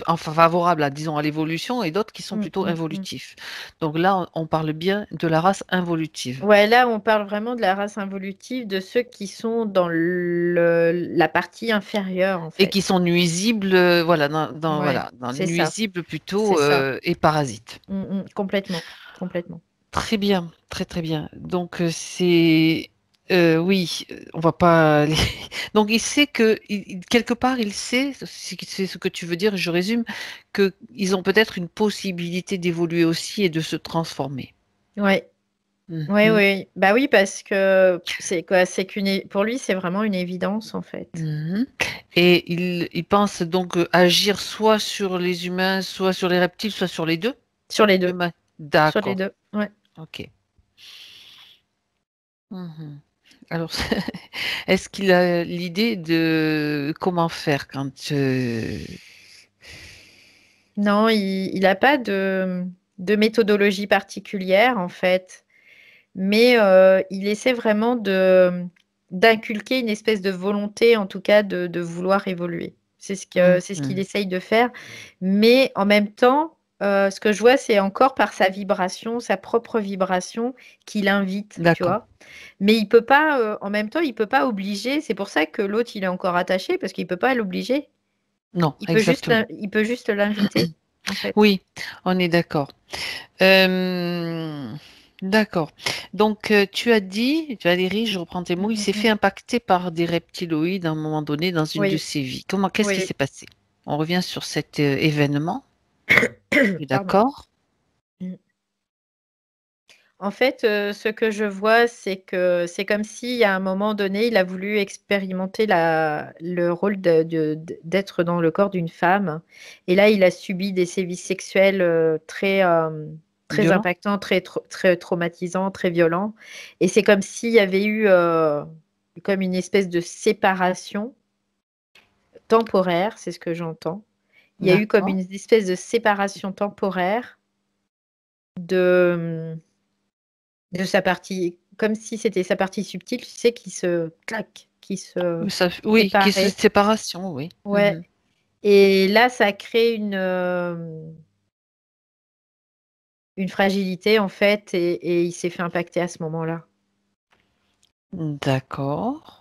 enfin favorables à, disons, à l'évolution, et d'autres qui sont plutôt involutifs. Donc là, on parle bien de la race involutive. Ouais, là, on parle vraiment de la race involutive, de ceux qui sont dans la partie inférieure, en Et fait. qui sont nuisibles, voilà, dans Ouais, c'est ça. nuisibles plutôt C'est ça. et parasites. Complètement, complètement. Très bien, très très bien. Donc c'est oui, on va pas aller. Donc il sait que quelque part il sait, c'est ce que tu veux dire, je résume, que ils ont peut-être une possibilité d'évoluer aussi et de se transformer. Ouais. Oui, Mhm, oui. Bah oui, parce que c'est quoi, pour lui, c'est vraiment une évidence, en fait. mhm. Et il pense donc agir soit sur les humains, soit sur les reptiles, soit sur les deux. Sur les deux. Humains. Sur les D'accord. deux. Ouais. Ok. Mhm. Alors, est-ce qu'il a l'idée de comment faire quand Non, il n'a pas de méthodologie particulière, en fait. Mais il essaie vraiment d'inculquer une espèce de volonté, en tout cas, de vouloir évoluer. C'est ce qu'il Mhm. essaye de faire. Mais en même temps, ce que je vois, c'est encore par sa vibration, sa propre vibration, qu'il invite, tu D'accord. vois. Mais il peut pas, en même temps, il peut pas obliger. C'est pour ça que l'autre, il est encore attaché, parce qu'il peut pas l'obliger. Non, exactement. Il peut juste l'inviter, en fait. Oui, on est d'accord. Euh, d'accord. Donc, tu as dit, Valérie, je reprends tes mots, il s'est fait impacter par des reptiloïdes à un moment donné dans une de Oui, ses vies. Qu'est-ce qui oui. s'est passé? On revient sur cet événement. Tu es Pardon. d'accord? Mm. En fait, ce que je vois, c'est que c'est comme si à un moment donné, il a voulu expérimenter le rôle d'être dans le corps d'une femme. Et là, il a subi des sévices sexuels très Violent? impactants, très traumatisants, très violents. Et c'est comme s'il y avait eu comme une espèce de séparation temporaire, c'est ce que j'entends. Il y a eu comme D'accord. une espèce de séparation temporaire de, de sa partie, comme si c'était sa partie subtile, tu sais, qui se claque, qui se Oui, qui est séparait. cette séparation, oui. Ouais. Mhm. Et là, ça crée une fragilité, en fait, et il s'est fait impacter à ce moment-là. D'accord.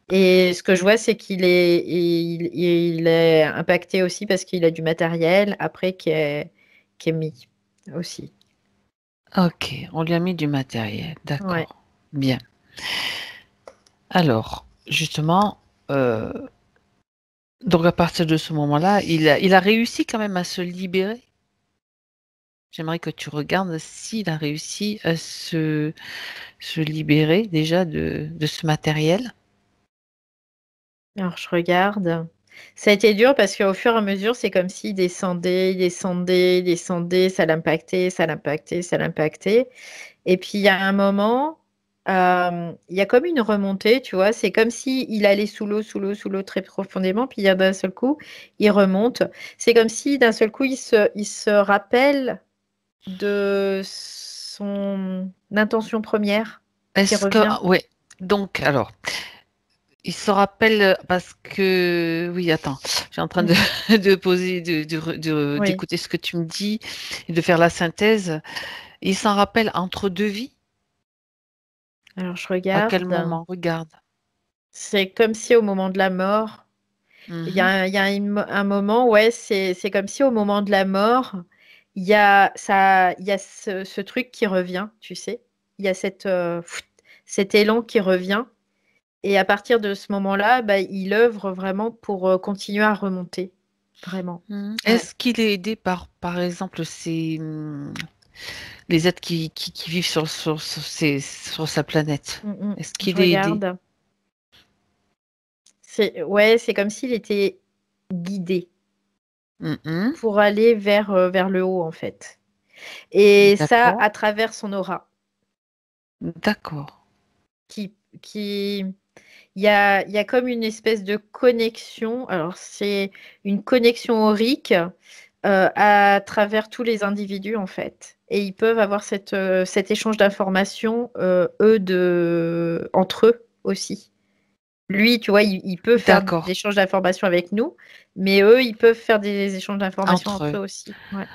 Et ce que je vois, c'est il est impacté aussi parce qu'il a du matériel après qui est mis aussi. Ok, on lui a mis du matériel. Ouais. D'accord. Bien. Alors, justement, euh, donc à partir de ce moment-là, il a réussi quand même à se libérer. J'aimerais que tu regardes s'il a réussi à se libérer déjà de ce matériel. Alors, je regarde. Ça a été dur parce qu'au fur et à mesure, c'est comme s'il descendait, il descendait, il descendait, ça l'impactait, ça l'impactait, ça l'impactait. Et puis, il y a un moment, il y a comme une remontée, tu vois. C'est comme s'il allait sous l'eau, sous l'eau, sous l'eau très profondément. Puis, d'un seul coup, il remonte. C'est comme si d'un seul coup, il se rappelle de son intention première qui Est-ce que, revient. oui, donc alors, il se rappelle parce que, oui, attends, je suis en train de, Mm. de poser, Oui. d'écouter ce que tu me dis et de faire la synthèse. Il s'en rappelle entre deux vies? Alors, je À quel regarde. moment? Regarde. C'est comme si au moment de la mort, Mhm. il y a un moment, ouais, c'est comme si au moment de la mort, il y a ça, il y a ce truc qui revient, tu sais. Il y a cet élan qui revient. Et à partir de ce moment-là, bah, il œuvre vraiment pour continuer à remonter. Vraiment. Mhm. Ouais. Est-ce qu'il est aidé par exemple, les êtres qui vivent sur sa planète? Est-ce Je qu'il est aidé? regarde. Ouais, c'est comme s'il était guidé Mhm. pour aller vers le haut, en fait. Et ça, D'accord. à travers son aura. D'accord. qui, qui, il y a comme une espèce de connexion. Alors, c'est une connexion aurique à travers tous les individus, en fait. Et ils peuvent avoir cet échange d'informations, entre eux aussi. Lui, tu vois, il peut faire des D'accord. échanges d'informations avec nous, mais eux, ils peuvent faire des échanges d'informations Entre entre eux. eux aussi. Ouais.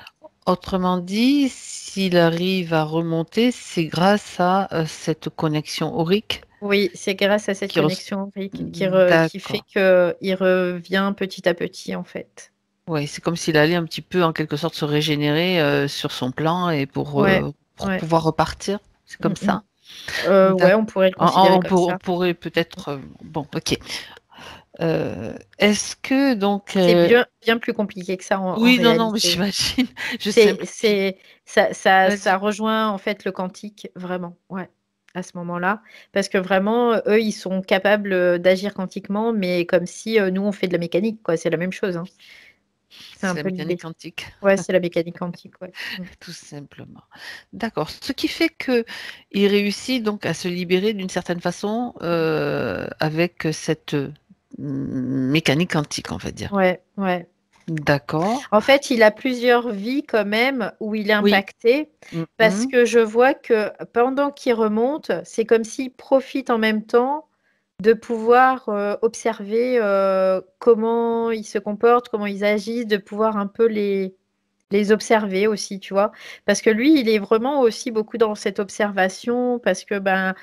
Autrement dit, s'il arrive à remonter, c'est grâce à cette connexion aurique Oui, c'est grâce à cette qui re- connexion aurique qui fait D'accord. qu'il revient petit à petit, en fait. Oui, c'est comme s'il allait un petit peu, en quelque sorte, se régénérer sur son plan et Ouais, pour ouais. pouvoir repartir. C'est Mm, comme mm. ça. Ouais, D'accord. on pourrait le considérer comme On ça. pourrait peut-être. Bon, ok. Est-ce que donc. C'est bien plus compliqué que ça en Oui, non, non, mais réalité. j'imagine. Je C'est, simplifie. c'est, ça Vas-y. rejoint en fait le quantique, vraiment, ouais, à ce moment-là. Parce que vraiment, eux, ils sont capables d'agir quantiquement, mais comme si nous, on fait de la mécanique, quoi. C'est la même chose, hein. C'est un C'est la peu mécanique l'idée. quantique. Ouais, c'est la mécanique quantique, ouais. Mm. Tout simplement. D'accord. Ce qui fait que il réussit donc à se libérer d'une certaine façon avec cette mécanique quantique, on va dire. Ouais, ouais. D'accord. En fait, il a plusieurs vies quand même où il est Oui. impacté parce Mhm. que je vois que pendant qu'il remonte, c'est comme s'il profite en même temps de pouvoir observer comment ils se comportent, comment ils agissent, de pouvoir un peu les observer aussi, tu vois. Parce que lui, il est vraiment aussi beaucoup dans cette observation parce que ben,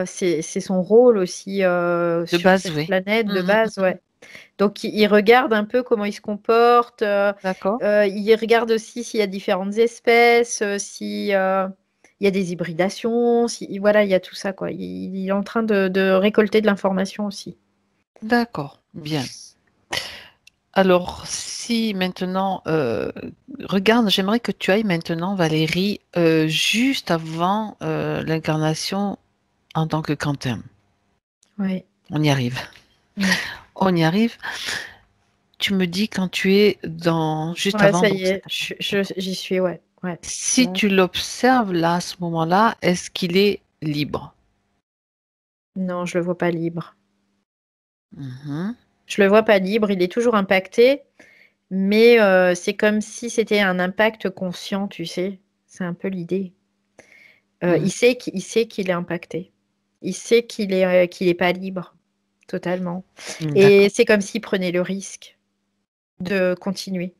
c'est son rôle aussi De sur base, cette oui. planète de Mhm, base, mhm. ouais. Donc, il regarde un peu comment ils se comportent. D'accord. Il regarde aussi s'il y a différentes espèces, si il y a des hybridations, si voilà, il y a tout ça, quoi. Il est en train de récolter de l'information aussi. D'accord. Bien. Alors, si maintenant, regarde, j'aimerais que tu ailles maintenant, Valérie, juste avant l'incarnation en tant que Quentin. Oui. On y arrive. Mm. On y arrive. Tu me dis quand tu es dans juste Ouais, avant ça donc y est, cette incarnation. j'y suis, ouais. Ouais. Si Là, tu l'observes là à ce moment-là, est-ce qu'il est libre? non, je le vois pas libre. Mhm. Je le vois pas libre, il est toujours impacté, mais c'est comme si c'était un impact conscient, tu sais. C'est un peu l'idée. Mhm. Il sait qu'il est impacté. Il sait qu'il est pas libre, totalement. Et D'accord. c'est comme s'il prenait le risque de continuer.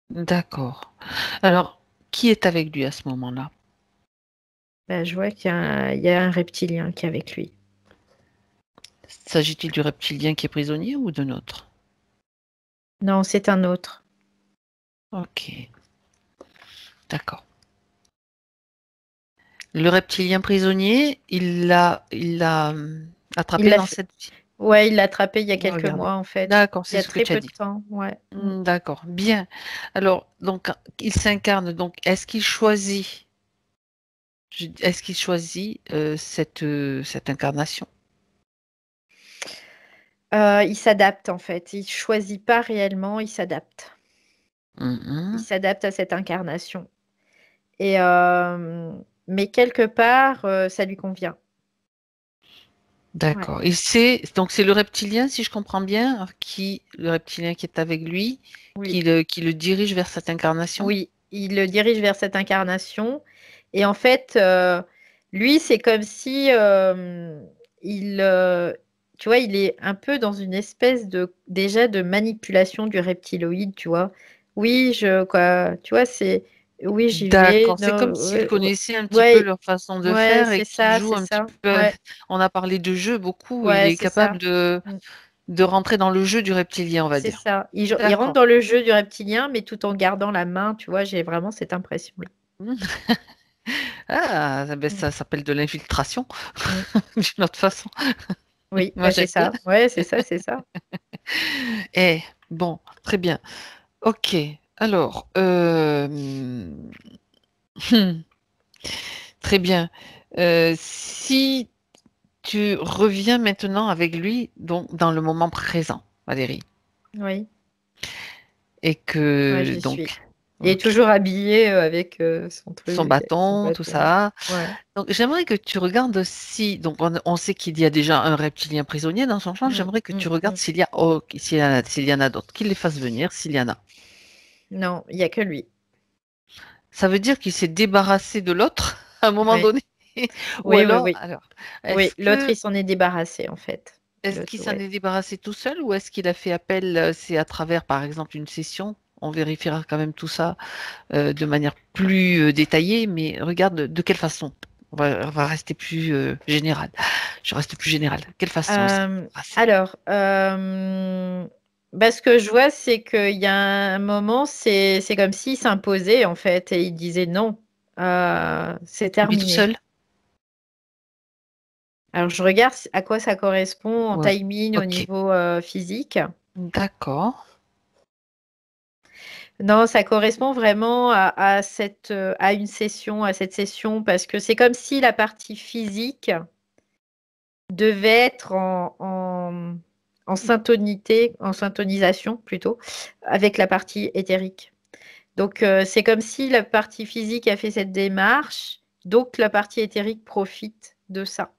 D'accord. Alors, qui est avec lui à ce moment-là? Ben, je vois il y a un reptilien qui est avec lui. S'agit-il du reptilien qui est prisonnier ou de notre? Non, c'est un autre. Ok, d'accord. Le reptilien prisonnier, il l'a Il attrapé l'a dans fait. cette vie. Ouais, il l'a attrapé il y a quelques Regardez. mois, en fait. D'accord, Il y c'est a ce que très tu as peu de dit. temps. Ouais. Mm. D'accord, bien. Alors, donc, il s'incarne. Donc, est-ce qu'il choisit, est-ce qu'il choisit cette incarnation? Il s'adapte, en fait. Il choisit pas réellement, il s'adapte. Il Mhm. s'adapte à cette incarnation. Et mais quelque part, ça lui convient. Ouais. D'accord. Donc c'est le reptilien, si je comprends bien, le reptilien qui est avec lui, Oui. qui le dirige vers cette incarnation. Oui, il le dirige vers cette incarnation. Et en fait, lui, c'est comme si il, tu vois, il est un peu dans une espèce de déjà de manipulation du reptiloïde, tu vois. Oui, quoi, tu vois, c'est oui, j'y vais. D'accord. C'est comme Non, s'il connaissait un petit peu ouais, leur façon de ouais, faire et c'est qu'il ça, joue c'est un petit ça. peu. Ouais, On a parlé de jeu beaucoup. Il ouais, est c'est capable ça. Mm. de rentrer dans le jeu du reptilien, on va C'est dire. ça. Il rentre D'accord. dans le jeu du reptilien, mais tout en gardant la main, tu vois, j'ai vraiment cette impression-là. Ah, ben Mm. ça s'appelle de l'infiltration, Mm. d'une autre façon. Oui, Moi, bah c'est j'aime bien. ça. Ouais, c'est ça, c'est ça. Eh, bon, très bien. Ok. Alors, très bien. Si tu reviens maintenant avec lui donc, dans le moment présent, Valérie, Oui, et ouais, que j'y donc suis. Il est Ok. toujours habillé avec son truc, Son avec son bâton, tout bâton. ça. Ouais. Donc, j'aimerais que tu regardes aussi. Donc, on sait qu'il y a déjà un reptilien prisonnier dans son champ. Mm, J'aimerais que tu mm, regardes mm. s'il y a, oh, s'il y en a d'autres, qu'il les fasse venir, s'il y en a. Non, il n'y a que lui. Ça veut dire qu'il s'est débarrassé de l'autre à un moment Ouais. donné. Ou Oui, oui, alors, oui. alors, Oui, est-ce l'autre, que il s'en est débarrassé, en fait. est-ce L'autre, qu'il s'en ouais. est débarrassé tout seul ou est-ce qu'il a fait appel, c'est à travers, par exemple, une session? On vérifiera quand même tout ça de manière plus détaillée, mais regarde de quelle façon. On va rester plus général. Je reste plus général. Quelle façon il s'est débarrassé? Alors, bah, ce que je vois, c'est qu'il y a un moment, c'est comme s'il s'imposait, en fait, et il disait non, c'est Lui tout terminé. seul? Alors, je regarde à quoi ça correspond en Ouais. timing au Ok. niveau physique. D'accord. Non, ça correspond vraiment à une session, à cette session, parce que c'est comme si la partie physique devait être en syntonité, en syntonisation plutôt, avec la partie éthérique. Donc, c'est comme si la partie physique a fait cette démarche, donc la partie éthérique profite de ça.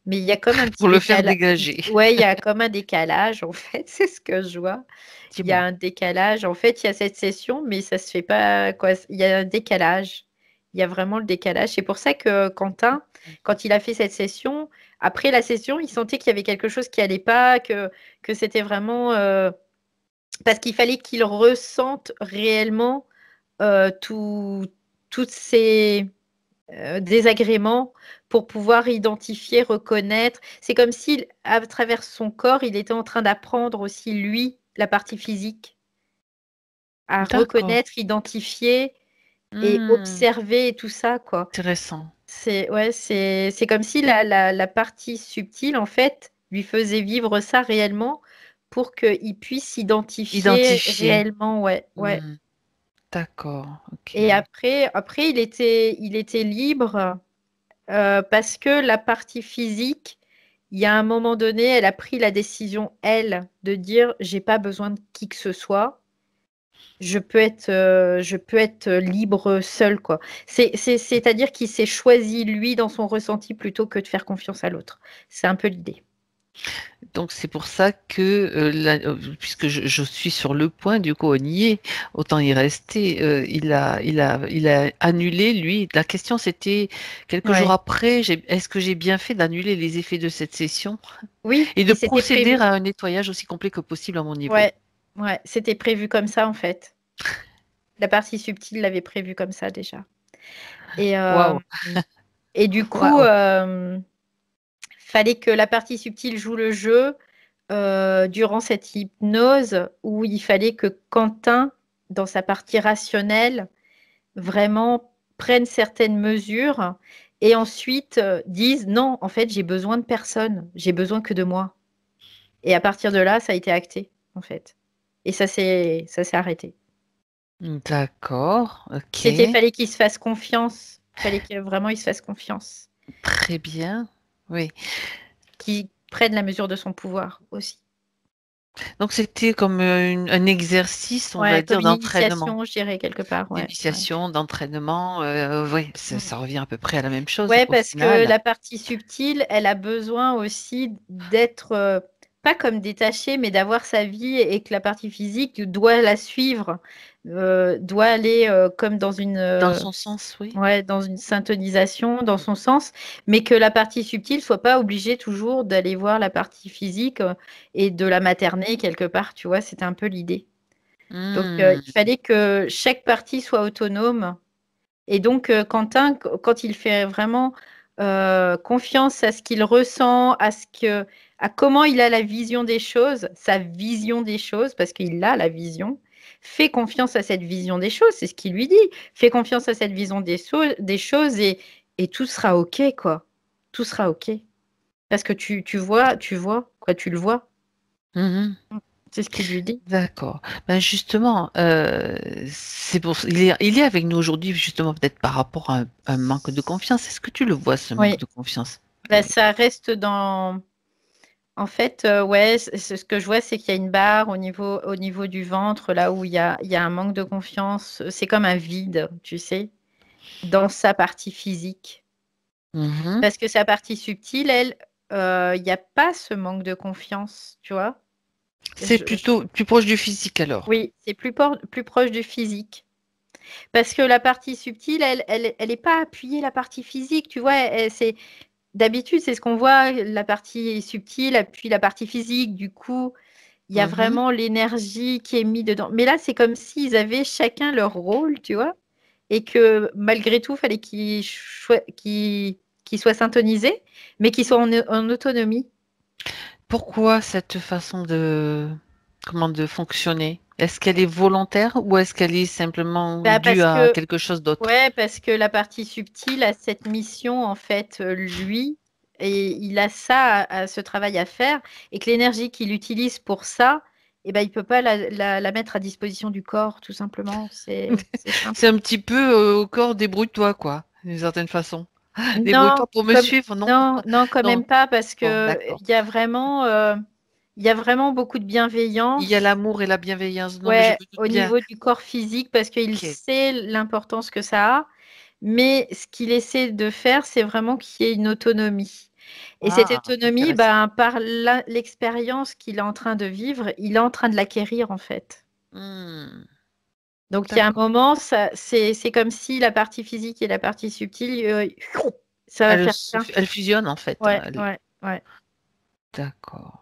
Mais il y a comme un petit Pour le faire décalage. dégager. Ouais, il y a comme un décalage, en fait, c'est ce que je vois. Il y a Dis-moi. un décalage. En fait, il y a cette session, mais ça se fait pas, quoi. Il y a un décalage. Il y a vraiment le décalage. C'est pour ça que Quentin, quand il a fait cette session, après la session, il sentait qu'il y avait quelque chose qui allait pas, que c'était vraiment parce qu'il fallait qu'il ressente réellement toutes ces désagréments pour pouvoir identifier, reconnaître. C'est comme si, à travers son corps, il était en train d'apprendre aussi, lui, la partie physique, à D'accord. reconnaître, identifier et Hmm, observer et tout ça, quoi. intéressant. C'est ouais, c'est comme si la partie subtile, en fait, lui faisait vivre ça réellement pour qu'il puisse s'identifier Identifié. réellement, ouais, ouais. Hmm, d'accord. Ok. Et après il était libre parce que la partie physique, il y a un moment donné, elle a pris la décision, elle, de dire, j'ai pas besoin de qui que ce soit. Je peux être libre seul, quoi. C'est-à-dire qu'il s'est choisi lui dans son ressenti plutôt que de faire confiance à l'autre. C'est un peu l'idée. Donc c'est pour ça que, puisque je suis sur le point, du coup on y est, autant y rester. Il a annulé, lui. La question c'était, quelques jours Ouais. après, est-ce que j'ai bien fait d'annuler les effets de cette session Oui, et de et c'était procéder prévu. à un nettoyage aussi complet que possible à mon niveau? Ouais, ouais, c'était prévu comme ça en fait. La partie subtile l'avait prévu comme ça déjà. Et, Waouh, et du coup, waouh. fallait que la partie subtile joue le jeu durant cette hypnose où il fallait que Quentin, dans sa partie rationnelle, vraiment prenne certaines mesures et ensuite dise non, en fait, j'ai besoin de personne, j'ai besoin que de moi. Et à partir de là, ça a été acté, en fait. Et ça s'est arrêté. D'accord, ok, Fallait qu'il se fasse confiance. Fallait que vraiment il se fasse confiance. très bien. Oui. Qu'il prenne la mesure de son pouvoir aussi. Donc c'était comme un exercice, on va Ouais, comme dire, une d'entraînement, initiation, je dirais, quelque part. Ouais, ouais. d'initiation, d'entraînement. Oui, ça, Mm. ça revient à peu près à la même chose Ouais, au parce que final. la partie subtile, elle a besoin aussi d'être pas comme détachée, mais d'avoir sa vie et que la partie physique doit la suivre, doit aller comme dans une, Dans son sens, oui. ouais, dans une syntonisation, dans son sens, mais que la partie subtile soit pas obligée toujours d'aller voir la partie physique et de la materner quelque part, tu vois, c'était un peu l'idée. Donc, Hmm, il fallait que chaque partie soit autonome. Et donc, Quentin, quand il fait vraiment confiance à ce qu'il ressent, à comment il a la vision des choses, sa vision des choses, parce qu'il a la vision, fait confiance à cette vision des choses, c'est ce qu'il lui dit. Fais confiance à cette vision des choses et tout sera OK, quoi. Tout sera OK. Parce que tu vois, quoi, tu le vois. mhm. C'est ce qu'il lui dit. D'accord. Ben justement, il est avec nous aujourd'hui justement peut-être par rapport à un manque de confiance. Est-ce que tu le vois ce manque Oui. de confiance? Bah, ça reste dans. En fait, ouais, ce que je vois, c'est qu'il y a une barre au niveau du ventre, là où il y a un manque de confiance. C'est comme un vide, tu sais, dans sa partie physique. Mhm. Parce que sa partie subtile, elle, il n'y a pas ce manque de confiance, tu vois. C'est plutôt plus proche du physique alors. Oui, c'est plus proche du physique. Parce que la partie subtile, elle est pas appuyée, la partie physique, tu vois. D'habitude, c'est ce qu'on voit, la partie subtile appuie la partie physique. Du coup, il y a Mhm. vraiment l'énergie qui est mise dedans. Mais là, c'est comme s'ils avaient chacun leur rôle, tu vois, et que malgré tout, il fallait qu'ils soient syntonisés, mais qu'ils soient en autonomie. Pourquoi cette façon de fonctionner? Est-ce qu'elle est volontaire ou est-ce qu'elle est simplement Bah, due parce à que, quelque chose d'autre? ouais, parce que la partie subtile a cette mission, en fait, lui, et il a ça, ce travail à faire, et que l'énergie qu'il utilise pour ça, eh ben, il peut pas la mettre à disposition du corps, tout simplement. C'est C'est simple. un petit peu au corps, débrouille-toi, quoi, d'une certaine façon. Non, Débrouille-toi pour me suivre, non? non, quand Non. même pas, parce Bon, que d'accord. il y a vraiment beaucoup de Il y a bienveillance, l'amour et la bienveillance. Non, mais je ouais, me doute au bien. niveau du corps physique, parce qu'il Ok. sait l'importance que ça a. Mais ce qu'il essaie de faire, c'est vraiment qu'il y ait une autonomie. Et cette Ah, autonomie, intéressant. ben, par l'expérience qu'il est en train de vivre, il est en train de l'acquérir en fait. Hmm, Donc il y a un d'accord. moment, c'est comme si la partie physique et la partie subtile, ça va faire ça. Elle fusionne en fait. Ouais, ouais, ouais. D'accord.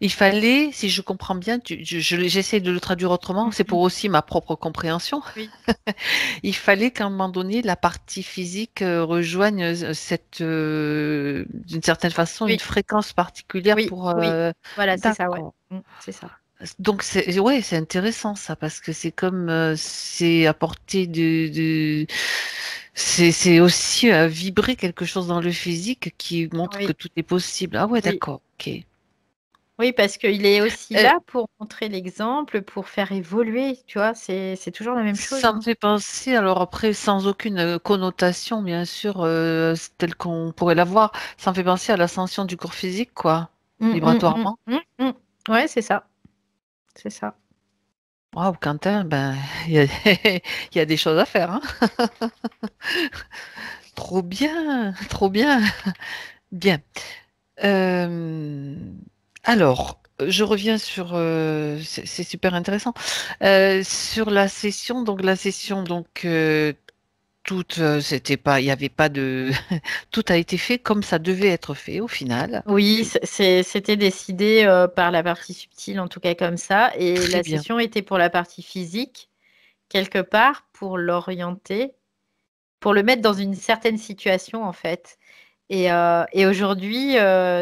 Il fallait, si je comprends bien, j'essaie de le traduire autrement, c'est Mhm. pour aussi ma propre compréhension. Oui, Il fallait qu'à un moment donné, la partie physique rejoigne d'une certaine façon, une oui, fréquence particulière oui, pour. oui. Voilà, c'est ça, ouais. D'accord. C'est ça. Donc ouais, c'est intéressant ça parce que c'est comme c'est apporter c'est aussi vibrer quelque chose dans le physique qui montre que Oui, tout est possible. Ah ouais, oui. d'accord. Ok. Oui, parce qu'il est aussi Euh, là pour montrer l'exemple, pour faire évoluer, tu vois, c'est toujours la même chose, Ça me hein. fait penser, alors après, sans aucune connotation, bien sûr, telle qu'on pourrait l'avoir, ça me fait penser à l'ascension du corps physique, quoi, vibratoirement. Ouais, c'est ça, c'est ça. Waouh, Quentin, ben, il y a, il y a des choses à faire, hein. Trop bien, trop bien. Bien. Euh, alors, je reviens sur, c'est super intéressant, sur la session. Donc la session, donc c'était pas, il n'y avait pas de, tout a été fait comme ça devait être fait au final. Oui, c'était décidé par la partie subtile, en tout cas comme ça, et Très la bien. session était pour la partie physique, quelque part, pour l'orienter, pour le mettre dans une certaine situation, en fait. Et aujourd'hui,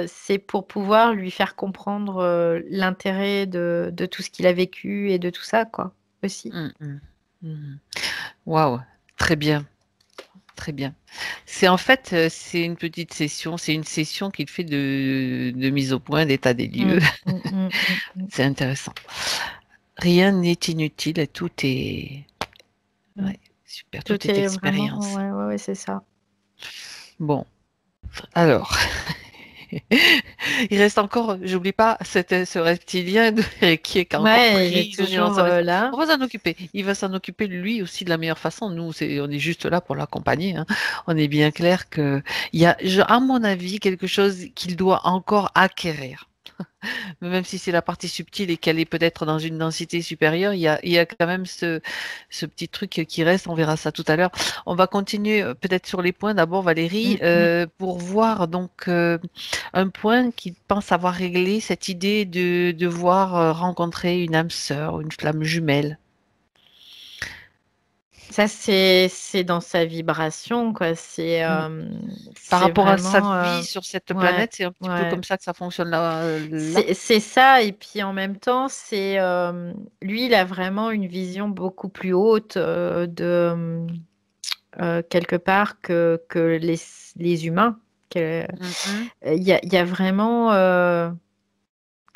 c'est pour pouvoir lui faire comprendre l'intérêt de tout ce qu'il a vécu et de tout ça, quoi, aussi. Mm, mm, mm. Waouh, très bien, très bien. C'est en fait, c'est une petite session, c'est une session qu'il fait de mise au point, d'état des Mm, lieux. mm, mm, mm, mm, C'est intéressant. Rien n'est inutile, tout est, mm. ouais, super, tout Tout est est vraiment, expérience. ouais, ouais, ouais, c'est ça. Bon, alors, il reste encore, j'oublie pas, ce reptilien qui est encore Ouais, il est pris, ils ont mis dans toujours sa maison. là. On va s'en occuper. Il va s'en occuper lui aussi de la meilleure façon. Nous, on est juste là pour l'accompagner, hein. On est bien clair que il y a, à mon avis, quelque chose qu'il doit encore acquérir. Même si c'est la partie subtile et qu'elle est peut-être dans une densité supérieure, il y a quand même ce petit truc qui reste. On verra ça tout à l'heure. On va continuer peut-être sur les points. D'abord, Valérie, Mm, mm. pour voir donc un point qui pense avoir réglé cette idée de devoir rencontrer une âme sœur, une flamme jumelle. Ça, c'est dans sa vibration, quoi. Mm. Par C'est rapport à sa vraiment, vie sur cette ouais, planète, c'est un petit peu ouais. comme ça que ça fonctionne là. C'est ça, et puis en même temps, lui, il a vraiment une vision beaucoup plus haute quelque part que les humains. Mhm. Il y a vraiment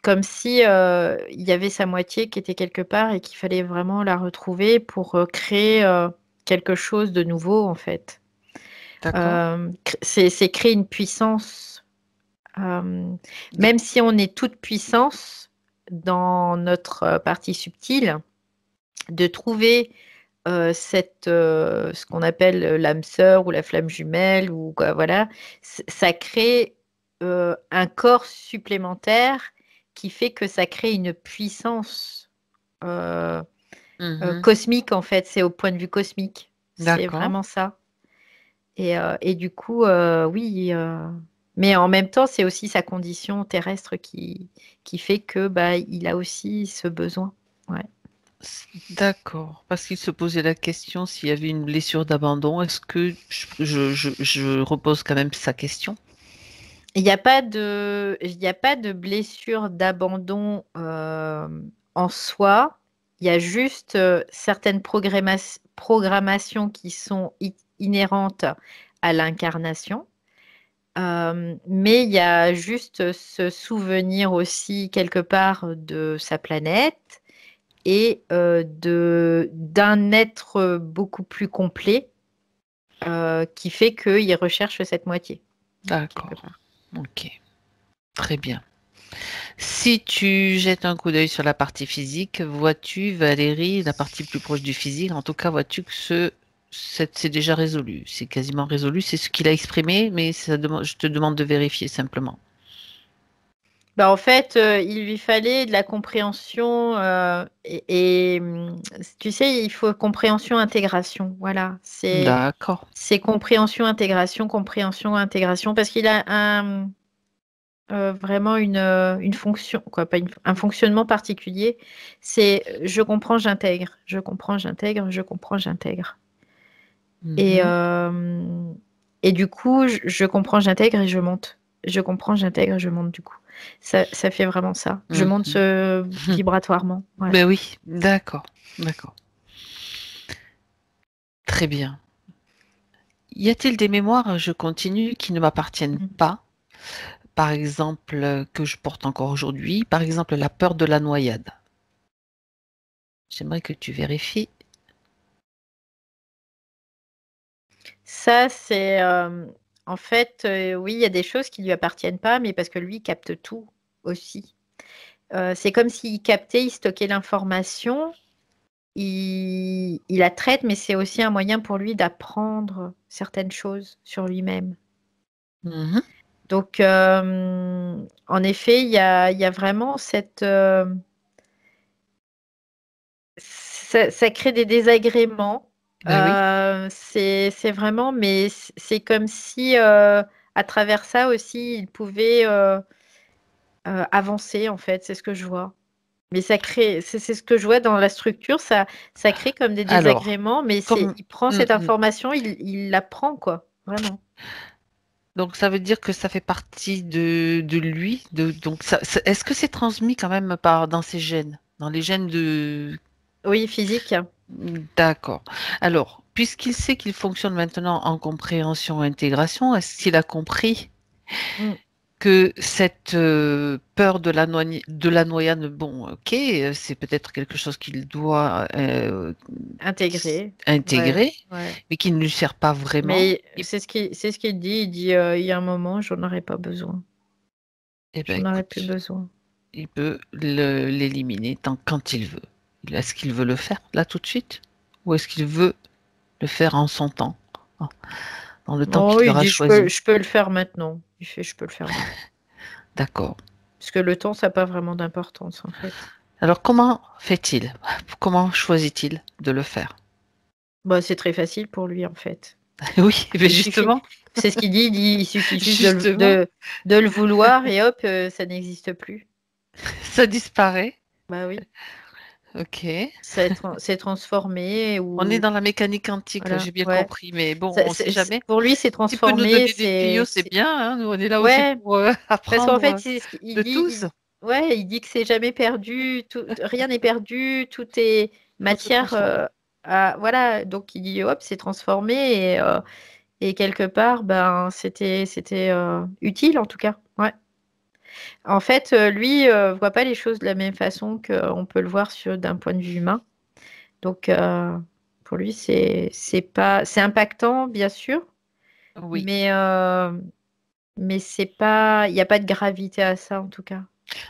comme si il y avait sa moitié qui était quelque part et qu'il fallait vraiment la retrouver pour créer quelque chose de nouveau, en fait. D'accord. C'est créer une puissance Même si on est toute puissance dans notre partie subtile, de trouver ce qu'on appelle l'âme sœur ou la flamme jumelle, ou quoi, voilà, ça crée un corps supplémentaire qui fait que ça crée une puissance cosmique, en fait. C'est au point de vue cosmique. C'est D'accord. vraiment ça. Et du coup, oui. Mais en même temps, c'est aussi sa condition terrestre qui fait que bah, il a aussi ce besoin. Ouais. D'accord. Parce qu'il se posait la question s'il y avait une blessure d'abandon. Est-ce que je repose quand même sa question? Il n'y a pas de blessure d'abandon en soi. Il y a juste certaines programmations qui sont inhérentes à l'incarnation. Mais il y a juste ce souvenir aussi quelque part de sa planète et d'un être beaucoup plus complet qui fait qu'il recherche cette moitié, quelque D'accord. part. Ok. Très bien. Si tu jettes un coup d'œil sur la partie physique, vois-tu, Valérie, la partie plus proche du physique, en tout cas, vois-tu que c'est déjà résolu. C'est quasiment résolu. C'est ce qu'il a exprimé, mais je te demande de vérifier simplement. Bah, en fait, il lui fallait de la compréhension tu sais, il faut compréhension-intégration. Voilà, D'accord. c'est compréhension-intégration, compréhension-intégration, parce qu'il a vraiment une fonction, quoi, pas un fonctionnement particulier. C'est je comprends, j'intègre, je comprends, j'intègre, je comprends, j'intègre. Et, Mhm. et du coup, je comprends, j'intègre et je monte. Je comprends, j'intègre et je monte du coup. Ça fait vraiment ça. Je monte Mhm. vibratoirement. Ouais. Ben oui, d'accord. D'accord. Très bien. Y a-t-il des mémoires, je continue, qui ne m'appartiennent Mm. pas? Par exemple, que je porte encore aujourd'hui. Par exemple, la peur de la noyade. J'aimerais que tu vérifies. Ça, c'est en fait, oui, il y a des choses qui lui appartiennent pas, mais parce que lui il capte tout aussi. C'est comme s'il captait, il stockait l'information, il la traite, mais c'est aussi un moyen pour lui d'apprendre certaines choses sur lui-même. Mhm. Donc, en effet, il y a vraiment ça crée des désagréments. Ben oui. C'est vraiment, mais c'est comme si, à travers ça aussi, il pouvait avancer, en fait. C'est ce que je vois. Mais ça crée, c'est ce que je vois dans la structure, ça crée comme des Alors, désagréments, mais comme il prend mm, cette mm. information, il la prend, quoi. Vraiment. Donc ça veut dire que ça fait partie de lui. Donc est-ce que c'est transmis quand même dans ses gènes, dans les gènes de... Oui, physique. D'accord. Alors, puisqu'il sait qu'il fonctionne maintenant en compréhension-intégration, est-ce qu'il a compris Mm. que cette peur de la noyade, bon, ok, c'est peut-être quelque chose qu'il doit Intégré. Ouais, intégrer, ouais. mais qui ne lui sert pas vraiment. Mais c'est ce qu'il dit. Il dit, il y a un moment, j'en aurais pas besoin. Eh bien, J'en aurais plus écoute, besoin. il peut l'éliminer quand il veut. Est-ce qu'il veut le faire là tout de suite? Ou est-ce qu'il veut le faire en son temps, hein, dans le temps Oh, qu'il il aura dit, choisi? je peux le faire maintenant. Il fait, je peux le faire maintenant. D'accord. Parce que le temps, ça n'a pas vraiment d'importance, en fait. Alors, comment fait-il? Comment choisit-il de le faire? Bah, c'est très facile pour lui, en fait. Oui, mais Il suffit, justement, c'est ce qu'il dit, il suffit juste justement, de le vouloir et hop, ça n'existe plus. ça disparaît. Bah oui, Ok. c'est transformé On est ou dans la mécanique quantique, voilà, j'ai bien ouais. compris, mais bon, on ne sait jamais. Pour lui, c'est Tu peux nous transformé, donner des tuyaux, c'est bien, hein. Nous, on est là aussi ouais, pour parce qu'en apprendre fait, c'est ce qu'il de dit, tous. ouais, il dit que c'est jamais perdu, rien n'est perdu, tout est Tout se matière, transforme. voilà, donc il dit hop, c'est transformé et quelque part, ben, c'était utile en tout cas, ouais. En fait, lui, voit pas les choses de la même façon qu'on peut le voir d'un point de vue humain. Donc, pour lui, c'est pas, c'est impactant, bien sûr, Oui. mais Mais c'est pas, il n'y a pas de gravité à ça en tout cas.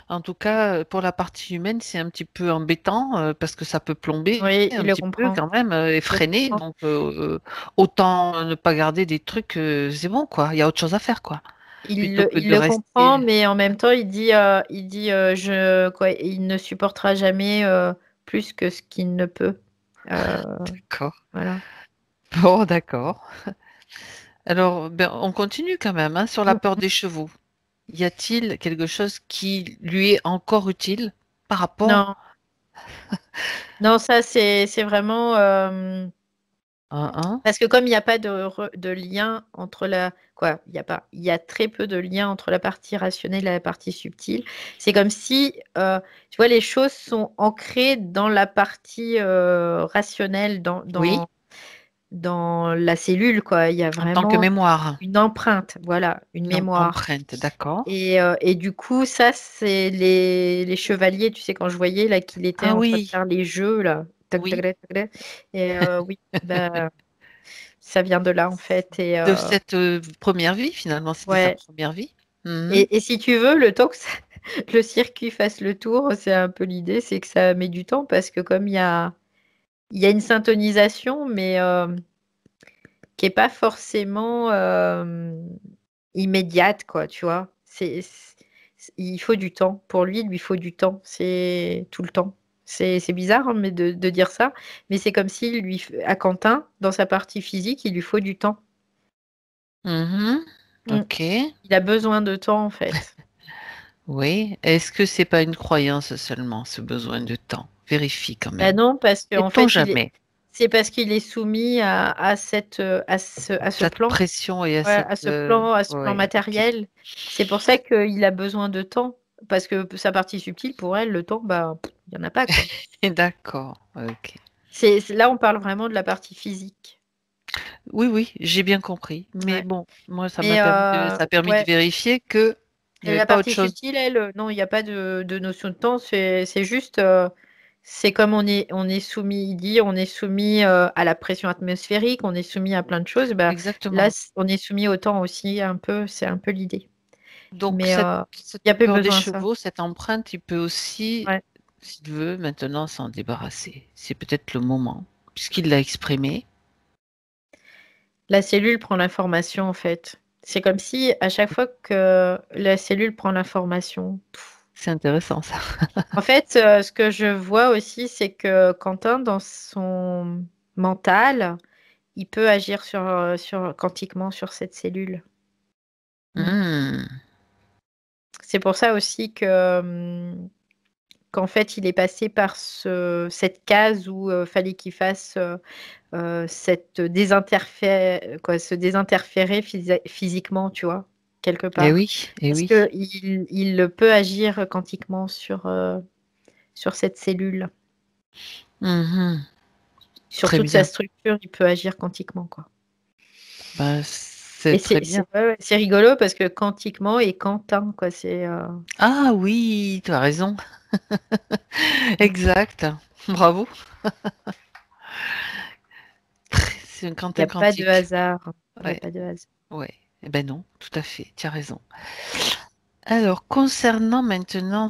En tout cas, pour la partie humaine, c'est un petit peu embêtant parce que ça peut plomber Oui, il un le petit peu comprend. quand même et Il le freiner. comprend. Donc, autant ne pas garder des trucs, c'est bon, quoi. Il y a autre chose à faire, quoi. Plutôt que Il de le comprend, rester. mais en même temps, il dit quoi, il ne supportera jamais plus que ce qu'il ne peut. Euh, D'accord. voilà. Bon, d'accord. Alors, ben, on continue quand même hein, sur la Mm. peur des chevaux. Y a-t-il quelque chose qui lui est encore utile par rapport Non, non, ça c'est vraiment à un? parce que comme il n'y a pas de lien entre la quoi, il y a pas, il y a très peu de lien entre la partie rationnelle et la partie subtile. C'est comme si tu vois les choses sont ancrées dans la partie rationnelle, Oui, dans la cellule, quoi. Il y a en tant que vraiment mémoire, une empreinte, voilà, une une mémoire. empreinte, d'accord. Et du coup, ça, c'est les chevaliers, tu sais, quand je voyais là qu'il était Ah en train de oui, faire les jeux, là. Tac, tac, oui, tac, tac, tac. Et oui, bah, ça vient de là, en fait. de cette première vie, finalement, c'était sa Ouais. première vie. Mhm. Et si tu veux, le temps que le circuit fasse le tour, c'est un peu l'idée, c'est que ça met du temps parce que comme il y a une syntonisation, mais qui est pas forcément immédiate, quoi, tu vois. Il faut du temps. Pour lui, il lui faut du temps. C'est tout le temps. C'est bizarre hein, mais de dire ça, mais c'est comme si à Quentin, dans sa partie physique, il lui faut du temps. Mhm. Mm. Ok, Il a besoin de temps, en fait. oui. Est-ce que c'est pas une croyance seulement, ce besoin de temps? Vérifie quand Ben même. non, parce qu'en Sait-on fait, jamais c'est parce qu'il est soumis à ce cette plan. pression et à Ouais, cette... à ce plan ouais, ok. matériel. C'est pour ça qu'il a besoin de temps. Parce que sa partie subtile, pour elle, le temps, bah, il n'y en a pas, quoi. D'accord, ok. Là, on parle vraiment de la partie physique. Oui, oui, j'ai bien compris. Mais Ouais. bon, moi, Mais ça a permis de ouais. vérifier que il n'y Et avait la pas autre partie chose. subtile, elle, non, il n'y a pas de notion de temps. C'est juste, c'est comme on est soumis, il dit, on est soumis à la pression atmosphérique, on est soumis à plein de choses. Bah, là, Exactement. on est soumis au temps aussi, un peu. C'est un peu l'idée. Donc, Mais cette il y a peu peur des besoin de ça. chevaux, cette empreinte, il peut aussi, Ouais. s'il veut, maintenant s'en débarrasser. C'est peut-être le moment, puisqu'il l'a exprimé. La cellule prend l'information, en fait. C'est comme si à chaque fois que la cellule prend l'information. C'est intéressant, ça. En fait, ce que je vois aussi, c'est que Quentin, dans son mental, il peut agir quantiquement sur cette cellule. Mm. Hmm. C'est pour ça aussi que qu'en fait, il est passé par cette case où fallait qu'il fasse se désinterférer physiquement, tu vois, quelque Eh part. oui, eh Parce oui. que il peut agir quantiquement sur cette cellule. Mhm. Sur Très toute sa bien. structure, il peut agir quantiquement, quoi. Ben, c'est Et très bien. c'est rigolo parce que quantiquement et Quentin, quoi, Ah oui, tu as raison. il Exact. Bravo. C'est un n'y quantum a pas de quantique. hasard. Il n'y a Ouais, pas de hasard. ouais. Eh ben non, tout à fait. Tu as raison. Alors, concernant maintenant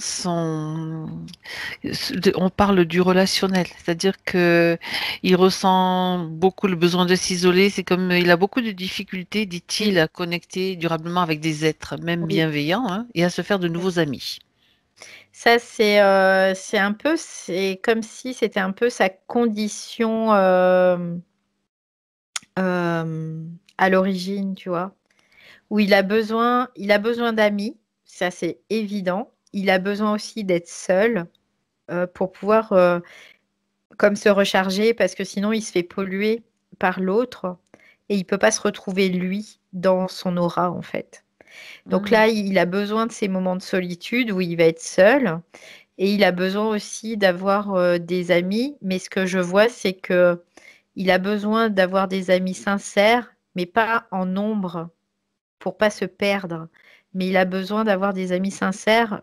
on parle du relationnel, c'est-à-dire que il ressent beaucoup le besoin de s'isoler. C'est comme il a beaucoup de difficultés, dit-il, Oui, à connecter durablement avec des êtres, même oui. bienveillants, hein, et à se faire de nouveaux amis. Ça, c'est comme si c'était un peu sa condition à l'origine, tu vois, où il a besoin d'amis, ça c'est évident. Il a besoin aussi d'être seul pour pouvoir comme se recharger parce que sinon il se fait polluer par l'autre et il peut pas se retrouver lui dans son aura en fait. Donc Hmm. là, il a besoin de ces moments de solitude où il va être seul et il a besoin aussi d'avoir des amis. Mais ce que je vois, c'est que il a besoin d'avoir des amis sincères, mais pas en nombre pour pas se perdre. Mais il a besoin d'avoir des amis sincères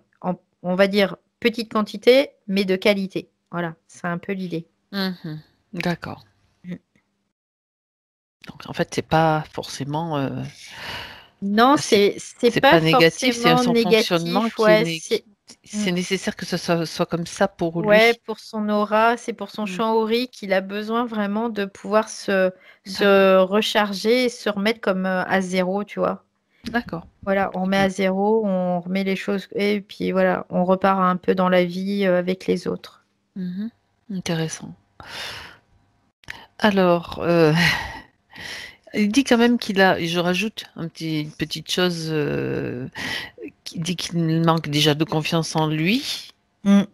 on va dire, petite quantité, mais de qualité. Voilà, c'est un peu l'idée. Mhm. D'accord. Mm. Donc en fait, c'est pas forcément. Non, C'est c'est c'est pas pas négatif, c'est forcément son fonctionnement négatif, qui est ouais, né mm, c'est nécessaire que ce soit comme ça pour ouais, lui. pour son aura, c'est pour son Mmh, champ aurique, il a besoin vraiment de pouvoir d'accord, se recharger et se remettre comme à zéro, tu vois. d'accord, Voilà, on très met à bien. zéro, on remet les choses et puis voilà, on repart un peu dans la vie avec les autres. Mmh. Intéressant. Alors, il dit quand même qu'il a et je rajoute une petite chose, qui dit qu'il manque déjà de confiance en lui Mm.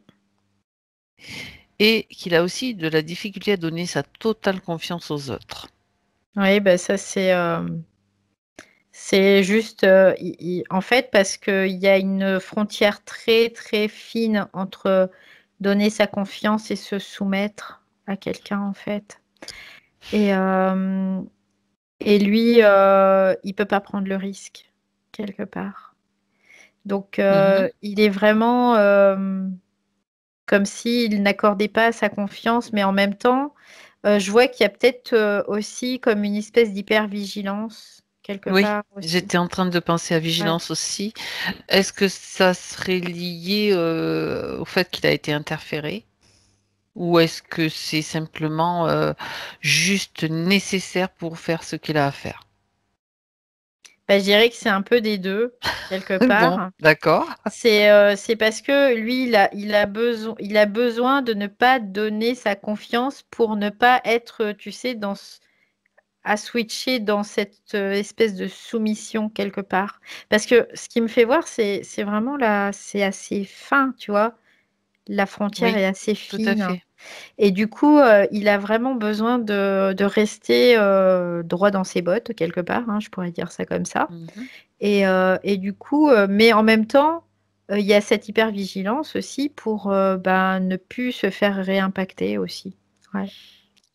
et qu'il a aussi de la difficulté à donner sa totale confiance aux autres. Oui, bah ça c'est juste, en fait, parce qu'il y a une frontière très très fine entre donner sa confiance et se soumettre à quelqu'un, en fait. Et, euh, et lui, il peut pas prendre le risque, quelque part. Donc, Mmh. il est vraiment comme s'il n'accordait pas sa confiance, mais en même temps, je vois qu'il y a peut-être aussi comme une espèce d'hypervigilance, quelque Oui, part aussi. j'étais en train de penser à Ouais. vigilance aussi. Est-ce que ça serait lié, au fait qu'il a été interféré? Ou est-ce que c'est simplement, juste nécessaire pour faire ce qu'il a à faire? Bah, je dirais que c'est un peu des deux, quelque Bon, part. d'accord. C'est parce que lui, il a besoin de ne pas donner sa confiance pour ne pas être, tu sais, à switcher dans cette espèce de soumission quelque part. Parce que ce qui me fait voir, c'est vraiment là, c'est assez fin, tu vois. La frontière Oui, est assez tout à fine. fait. Et du coup, il a vraiment besoin de rester droit dans ses bottes, quelque part, hein, je pourrais dire ça comme ça. Mmh. Et du coup, mais en même temps, il y a cette hypervigilance aussi pour ben, ne plus se faire réimpacter aussi. Ouais.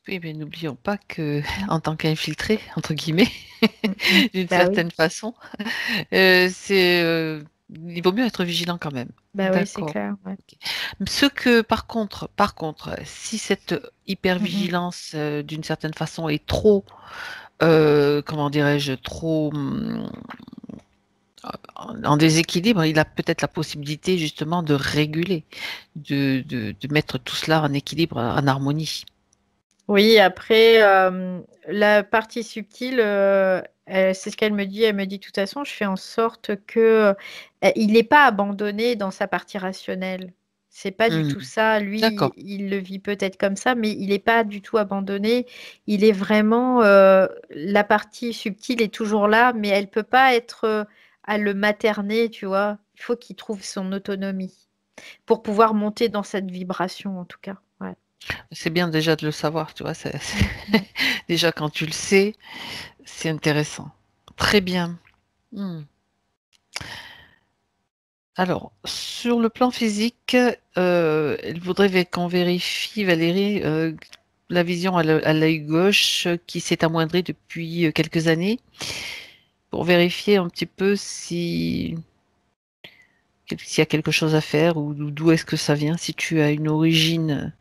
Oui, mais n'oublions pas que Mm, en tant qu'infiltré, entre guillemets, mm, mm. d'une Bah oui, certaine façon, il vaut mieux être vigilant quand même. bah oui, c'est D'accord. clair. Ouais. OK. Ce que par contre, si cette Mm, mm. hypervigilance, d'une certaine façon est trop, comment dirais-je? Trop, en déséquilibre, il a peut-être la possibilité justement de réguler, de mettre tout cela en équilibre, en harmonie. Oui, après, la partie subtile, c'est ce qu'elle me dit. Elle me dit, de toute façon, je fais en sorte que il n'est pas abandonné dans sa partie rationnelle. C'est pas du Mmh. tout ça. Lui, D'accord. il le vit peut-être comme ça, mais il n'est pas du tout abandonné. Il est vraiment, la partie subtile est toujours là, mais elle peut pas être à le materner, tu vois. Il faut qu'il trouve son autonomie pour pouvoir monter dans cette vibration, en tout cas. Ouais. C'est bien déjà de le savoir, tu vois? Mm, mm. Déjà quand tu le sais, c'est intéressant. Très bien. Mmh. Alors, sur le plan physique, elle voudrait qu'on vérifie, Valérie, la vision à l'œil gauche qui s'est amoindrie depuis quelques années, pour vérifier un petit peu s'il y a quelque chose à faire ou d'où est-ce que ça vient, si tu as une origine,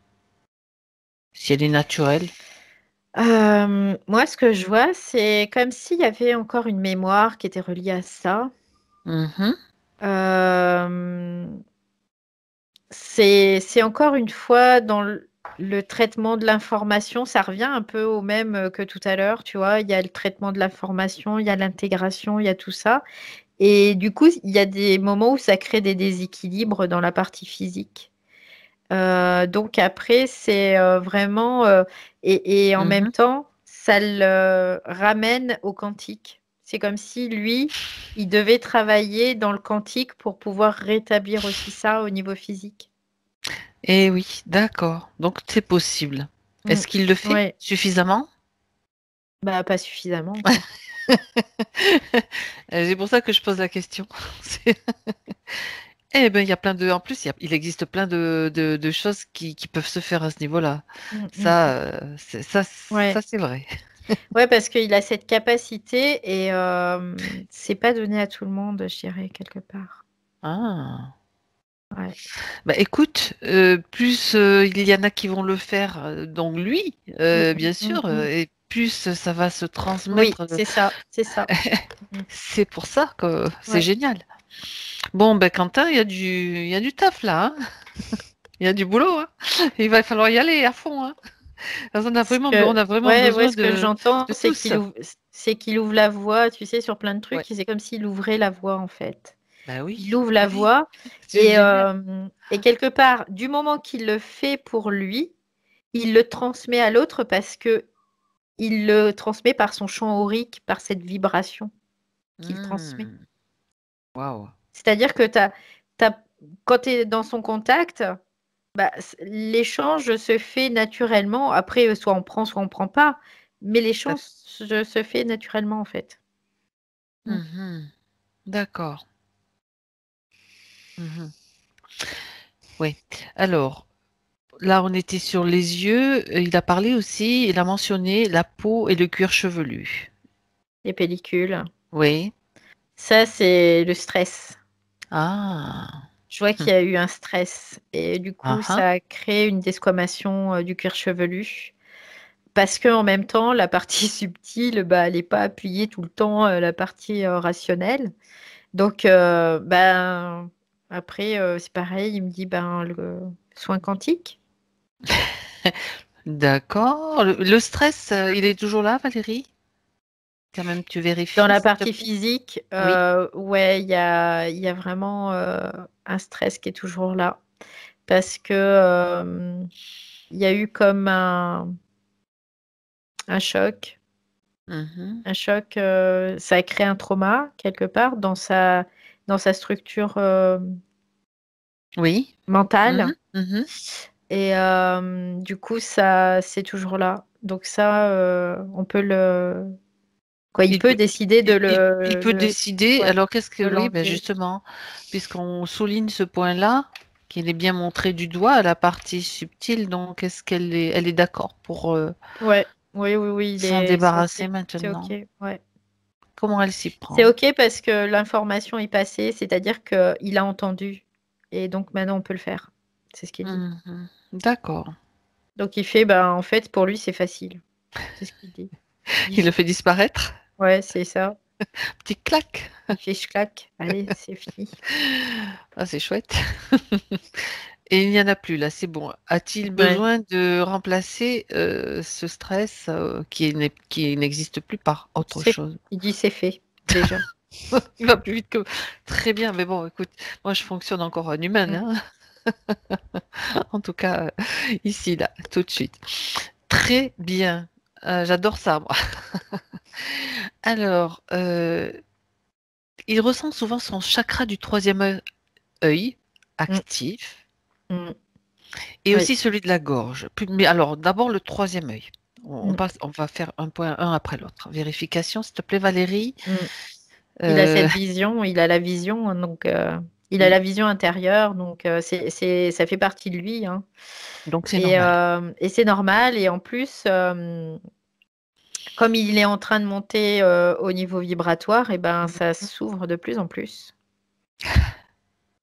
si elle est naturelle. Moi, ce que je vois, c'est comme s'il y avait encore une mémoire qui était reliée à ça. Mhm. Euh, c'est encore une fois dans le traitement de l'information, ça revient un peu au même que tout à l'heure, tu vois. Il y a le traitement de l'information, il y a l'intégration, il y a tout ça. Et du coup, il y a des moments où ça crée des déséquilibres dans la partie physique. Donc après, c'est vraiment, et en même Mhm. temps, ça le ramène au quantique. C'est comme si lui, il devait travailler dans le quantique pour pouvoir rétablir aussi ça au niveau physique. Eh oui, d'accord. Donc c'est possible. Mm. Est-ce qu'il le fait Ouais, suffisamment? bah pas suffisamment encore. C'est pour ça que je pose la question. C'est- Eh ben, il y a plein de, en plus, il existe plein de choses qui peuvent se faire à ce niveau-là. Mm, mm. Ça, ça Ouais, c'est vrai. ouais, parce qu'il a cette capacité et c'est pas donné à tout le monde, je dirais, quelque part. Ah. Ouais. Bah écoute, plus il y en a qui vont le faire, donc lui, Mm, bien mm, sûr, mm, plus ça va se Oui, transmettre. c'est ça, c'est ça. C'est pour ça que c'est Ouais. génial. Bon, ben Quentin, il y a du taf là, hein. Il y a du boulot, hein. Il va falloir y aller à fond, hein. On a vraiment Ouais, besoin ce que j'entends, de c'est tous. qu'il ouvre la voie, tu sais, sur plein de Ouais. trucs. C'est comme s'il ouvrait la voie, en fait. Bah oui, Il ouvre bah la oui, voie c'est génial. et quelque part, du moment qu'il le fait pour lui, il le transmet à l'autre parce que il le transmet par son champ aurique, par cette vibration qu'il transmet. Hmm. Waouh. C'est-à-dire que quand tu es dans son contact, bah, l'échange se fait naturellement. Après, soit on prend pas, mais l'échange se fait naturellement en fait. Mhm. D'accord. Mhm. Oui. Alors, là, on était sur les yeux. Il a parlé aussi, il a mentionné la peau et le cuir chevelu. Les pellicules. Oui. Ça, c'est le stress. Ah. Je vois qu'il y a eu un stress et du coup, Ah ah. ça a créé une desquamation du cuir chevelu. Parce que en même temps, la partie subtile, bah, elle n'est pas appuyée tout le temps, la partie rationnelle. Donc, ben, après, c'est pareil, il me dit, ben, le soin quantique. D'accord. Le stress, il est toujours là, Valérie? Quand même, tu Dans vérifies, la s'il te partie plaît? physique, Oui. ouais, il y a vraiment un stress qui est toujours là. Parce que il y a eu comme un choc. Mhm. Un choc, ça a créé un trauma quelque part dans sa structure Oui. mentale. Mhm. Mhm. Et du coup, ça, c'est toujours là. Donc ça, on peut quoi, il Il peut peut, décider il peut décider. ouais, Alors, qu'est-ce que, de oui, ben l'enlever. justement, puisqu'on souligne ce point-là, qu'il est bien montré du doigt à la partie subtile, donc est-ce elle est d'accord pour Ouais, oui, oui, oui, s'en c'est ok. débarrasser C'est maintenant? ok, ouais. Comment elle s'y C'est prend? ok parce que l'information est passée, c'est-à-dire qu'il a entendu. Et donc maintenant, on peut le faire. C'est ce qu'il dit. Mhm. D'accord. Donc il fait, ben, en fait, pour lui, c'est facile. C'est ce qu'il dit. Il Il dit, le fait disparaître? ouais, c'est ça. Petit clac. Il fait clac. Allez, c'est fini. Ah, c'est chouette. Et il n'y en a plus là, c'est bon. A-t-il Ouais. besoin de remplacer ce stress qui n'existe plus par autre chose? Il dit c'est fait, déjà. Il va plus vite que... Très bien, mais bon, écoute, moi je fonctionne encore en humaine, Mm. hein. En tout cas, ici, là, tout de suite. Très bien. J'adore ça, moi. Alors, il ressent souvent son chakra du troisième œil Mm. actif Mm. et Oui. aussi celui de la gorge. Mais alors, d'abord le troisième œil. Mm. On va faire un point un après l'autre. Vérification, s'il te plaît, Valérie. Mm. Il a Euh, cette vision, il a la vision, hein, donc il a mm, la vision intérieure, donc ça fait partie de lui, hein. donc c'est normal. Et c'est normal. Et en plus, comme il est en train de monter au niveau vibratoire, et ben ça Mhm. s'ouvre de plus en plus.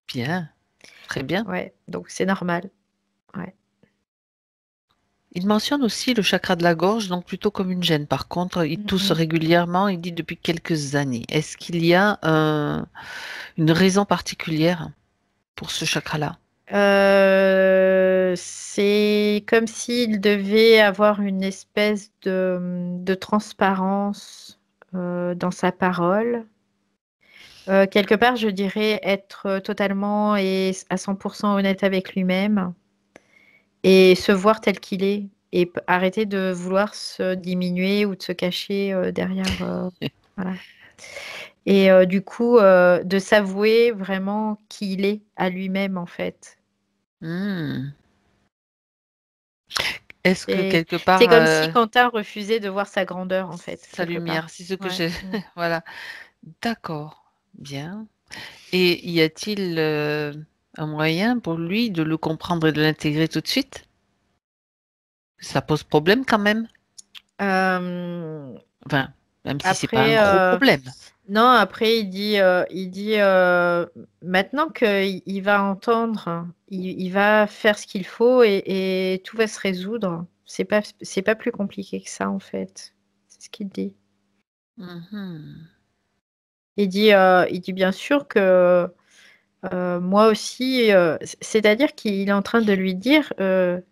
Bien, très bien. Ouais, donc c'est normal. Ouais. Il mentionne aussi le chakra de la gorge, donc plutôt comme une gêne. Par contre, il Mm, tousse mm. régulièrement, il dit depuis quelques années. Est-ce qu'il y a une raison particulière pour ce chakra-là? C'est comme s'il devait avoir une espèce de transparence dans sa parole. Quelque part, je dirais être totalement et à 100% honnête avec lui-même et se voir tel qu'il est et arrêter de vouloir se diminuer ou de se cacher derrière. Voilà. Et du coup, de s'avouer vraiment qui il est à lui-même, en fait. Hmm. Est-ce que C'est quelque part, c'est comme si Quentin refusait de voir sa grandeur, en fait, sa quelque lumière, part. c'est ce que Ouais. j'ai... Mm. Voilà, d'accord, bien. Et y a-t-il un moyen pour lui de le comprendre et de l'intégrer tout de suite? Ça pose problème quand même. Euh, Enfin, même si c'est pas un après, gros problème. non, après, il dit maintenant qu'il va entendre, il va faire ce qu'il faut et tout va se résoudre. C'est pas plus compliqué que ça, en fait. C'est ce qu'il dit. Mhm. Il dit bien sûr que moi aussi, c'est-à-dire qu'il est en train de lui dire que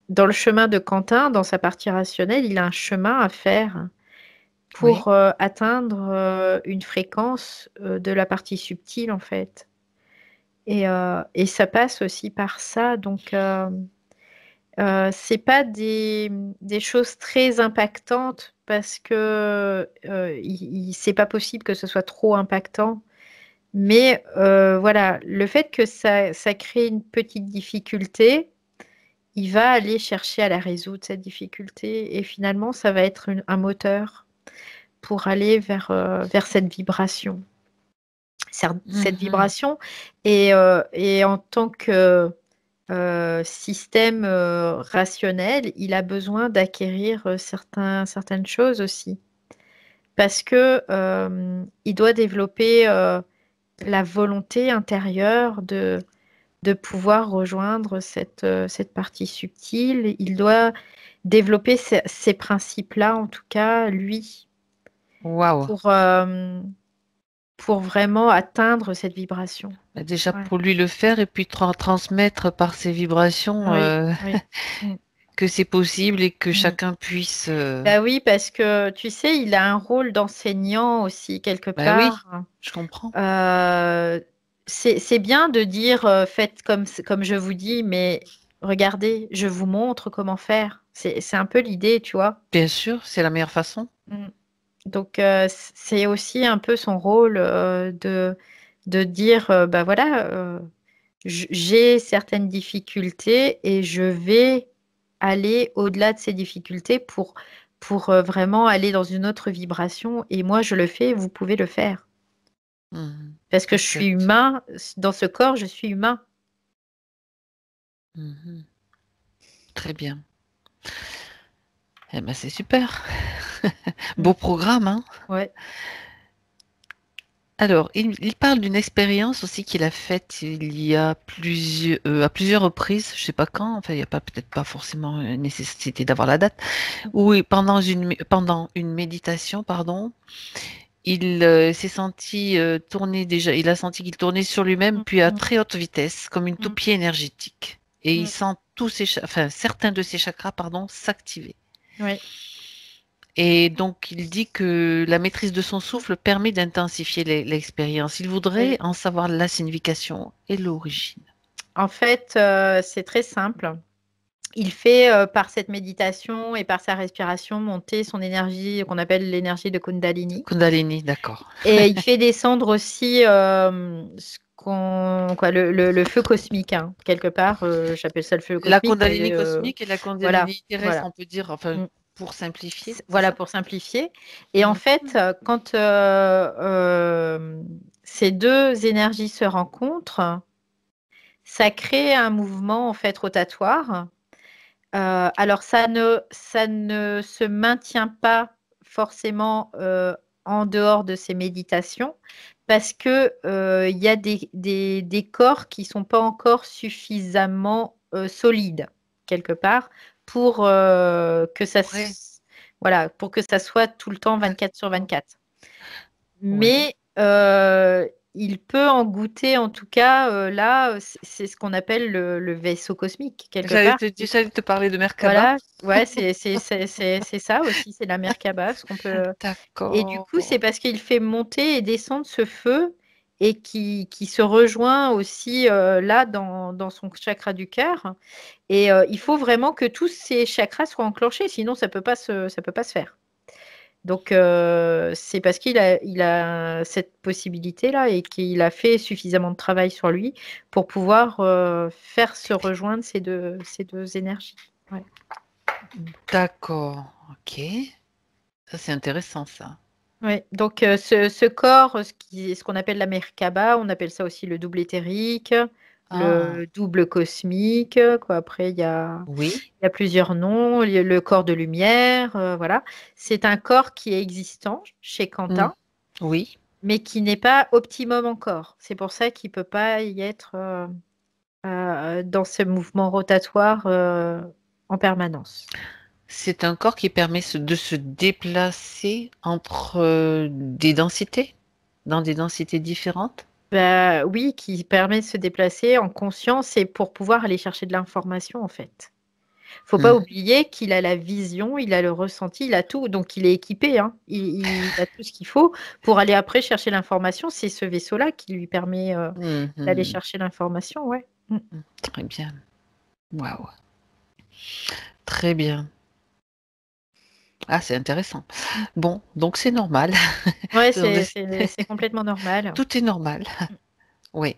dans le chemin de Quentin, dans sa partie rationnelle, il a un chemin à faire Oui. pour atteindre une fréquence de la partie subtile, en fait. Et ça passe aussi par ça. Donc, c'est pas des choses très impactantes parce que c'est pas possible que ce soit trop impactant. Mais voilà, le fait que ça crée une petite difficulté, il va aller chercher à la résoudre, cette difficulté. Et finalement, ça va être un moteur pour aller vers cette vibration. Cette Mhm. vibration. Et en tant que système rationnel, il a besoin d'acquérir certaines choses aussi. Parce que il doit développer la volonté intérieure de pouvoir rejoindre cette partie subtile. Il doit développer ces principes-là, en tout cas, lui, Waouh. pour vraiment atteindre cette vibration. Bah, déjà Ouais. pour lui le faire et puis transmettre par ses vibrations Oui, oui. Mm, que c'est possible et que mm. chacun puisse. Bah oui, parce que tu sais, il a un rôle d'enseignant aussi, quelque Bah oui, part. je comprends. Euh, c'est bien de dire faites comme je vous dis, mais regardez, je vous montre comment faire. C'est un peu l'idée, tu vois. Bien sûr, c'est la meilleure façon. Mm. Donc, c'est aussi un peu son rôle de dire bah voilà, j'ai certaines difficultés et je vais aller au-delà de ces difficultés pour vraiment aller dans une autre vibration. Et moi, je le fais, vous pouvez le faire. Mhm. Parce que je suis Exact. humain, dans ce corps, je suis humain. Mhm. Très bien. Eh ben, c'est super. Mm. Beau programme, hein? Ouais. Alors, il parle d'une expérience aussi qu'il a faite il y a à plusieurs reprises, je sais pas quand, enfin, il n'y a pas peut-être pas forcément une nécessité d'avoir la date, où pendant une méditation, pardon, il s'est senti tourner déjà, il a senti qu'il tournait sur lui-même, Mm, puis à mm, très haute vitesse, comme une mm, toupie énergétique. Et il mm. sent certains de ses chakras, pardon, s'activer. Ouais. Et donc, il dit que la maîtrise de son souffle permet d'intensifier l'expérience. Il voudrait Oui. en savoir la signification et l'origine. En fait, c'est très simple. Il fait par cette méditation et par sa respiration monter son énergie qu'on appelle l'énergie de Kundalini. Kundalini, d'accord. Et il fait descendre aussi le feu cosmique, hein, quelque part. J'appelle ça le feu La cosmique, mais Kundalini cosmique et la voilà, Kundalini terrestre, voilà. on peut dire, enfin, Mm. pour simplifier, c'est Voilà ça? pour simplifier. Et en Mhm. fait, quand ces deux énergies se rencontrent, ça crée un mouvement en fait rotatoire. Alors ça ne se maintient pas forcément en dehors de ces méditations parce que il y a des corps qui sont pas encore suffisamment solides quelque part pour que Ouais, voilà, pour que ça soit tout le temps 24 sur d'accord. 24. Ouais. Mais il peut en goûter, en tout cas, là, c'est ce qu'on appelle le vaisseau cosmique, quelque part. J'allais te parler de Merkaba. Voilà, ouais, c'est ça aussi, c'est la Merkaba, ce qu'on peut. Et du coup, c'est D'accord. parce qu'il fait monter et descendre ce feu et qui se rejoint aussi là dans son chakra du cœur. Et il faut vraiment que tous ces chakras soient enclenchés, sinon ça peut pas se faire. Donc, c'est parce il a cette possibilité-là et qu'il a fait suffisamment de travail sur lui pour pouvoir faire se rejoindre ces deux énergies. Ouais. D'accord. Ok. Ça, c'est intéressant, ça. Ouais. Donc, ce corps, ce qu'on appelle la Merkaba, on appelle ça aussi le double éthérique, Ah, le double cosmique. Quoi. Après, oui. il y a plusieurs noms, le corps de lumière, voilà. C'est un corps qui est existant chez Mm. Quentin, Oui. mais qui n'est pas optimum encore. C'est pour ça qu'il ne peut pas y être dans ce mouvement rotatoire en permanence. C'est un corps qui permet de se déplacer entre des densités, dans des densités différentes. Bah, oui, qui permet de se déplacer en conscience et pour pouvoir aller chercher de l'information, en fait. Faut pas Mhm. oublier qu'il a la vision, il a le ressenti, il a tout, donc il est équipé, hein. Il a tout ce qu'il faut pour aller après chercher l'information. C'est ce vaisseau-là qui lui permet d'aller Mhm. chercher l'information, ouais. Mm. Très bien. Waouh. Très bien. Ah, c'est intéressant. Mm. Bon, donc c'est normal. Ouais, On est- c'est complètement normal. Tout est normal. Oui.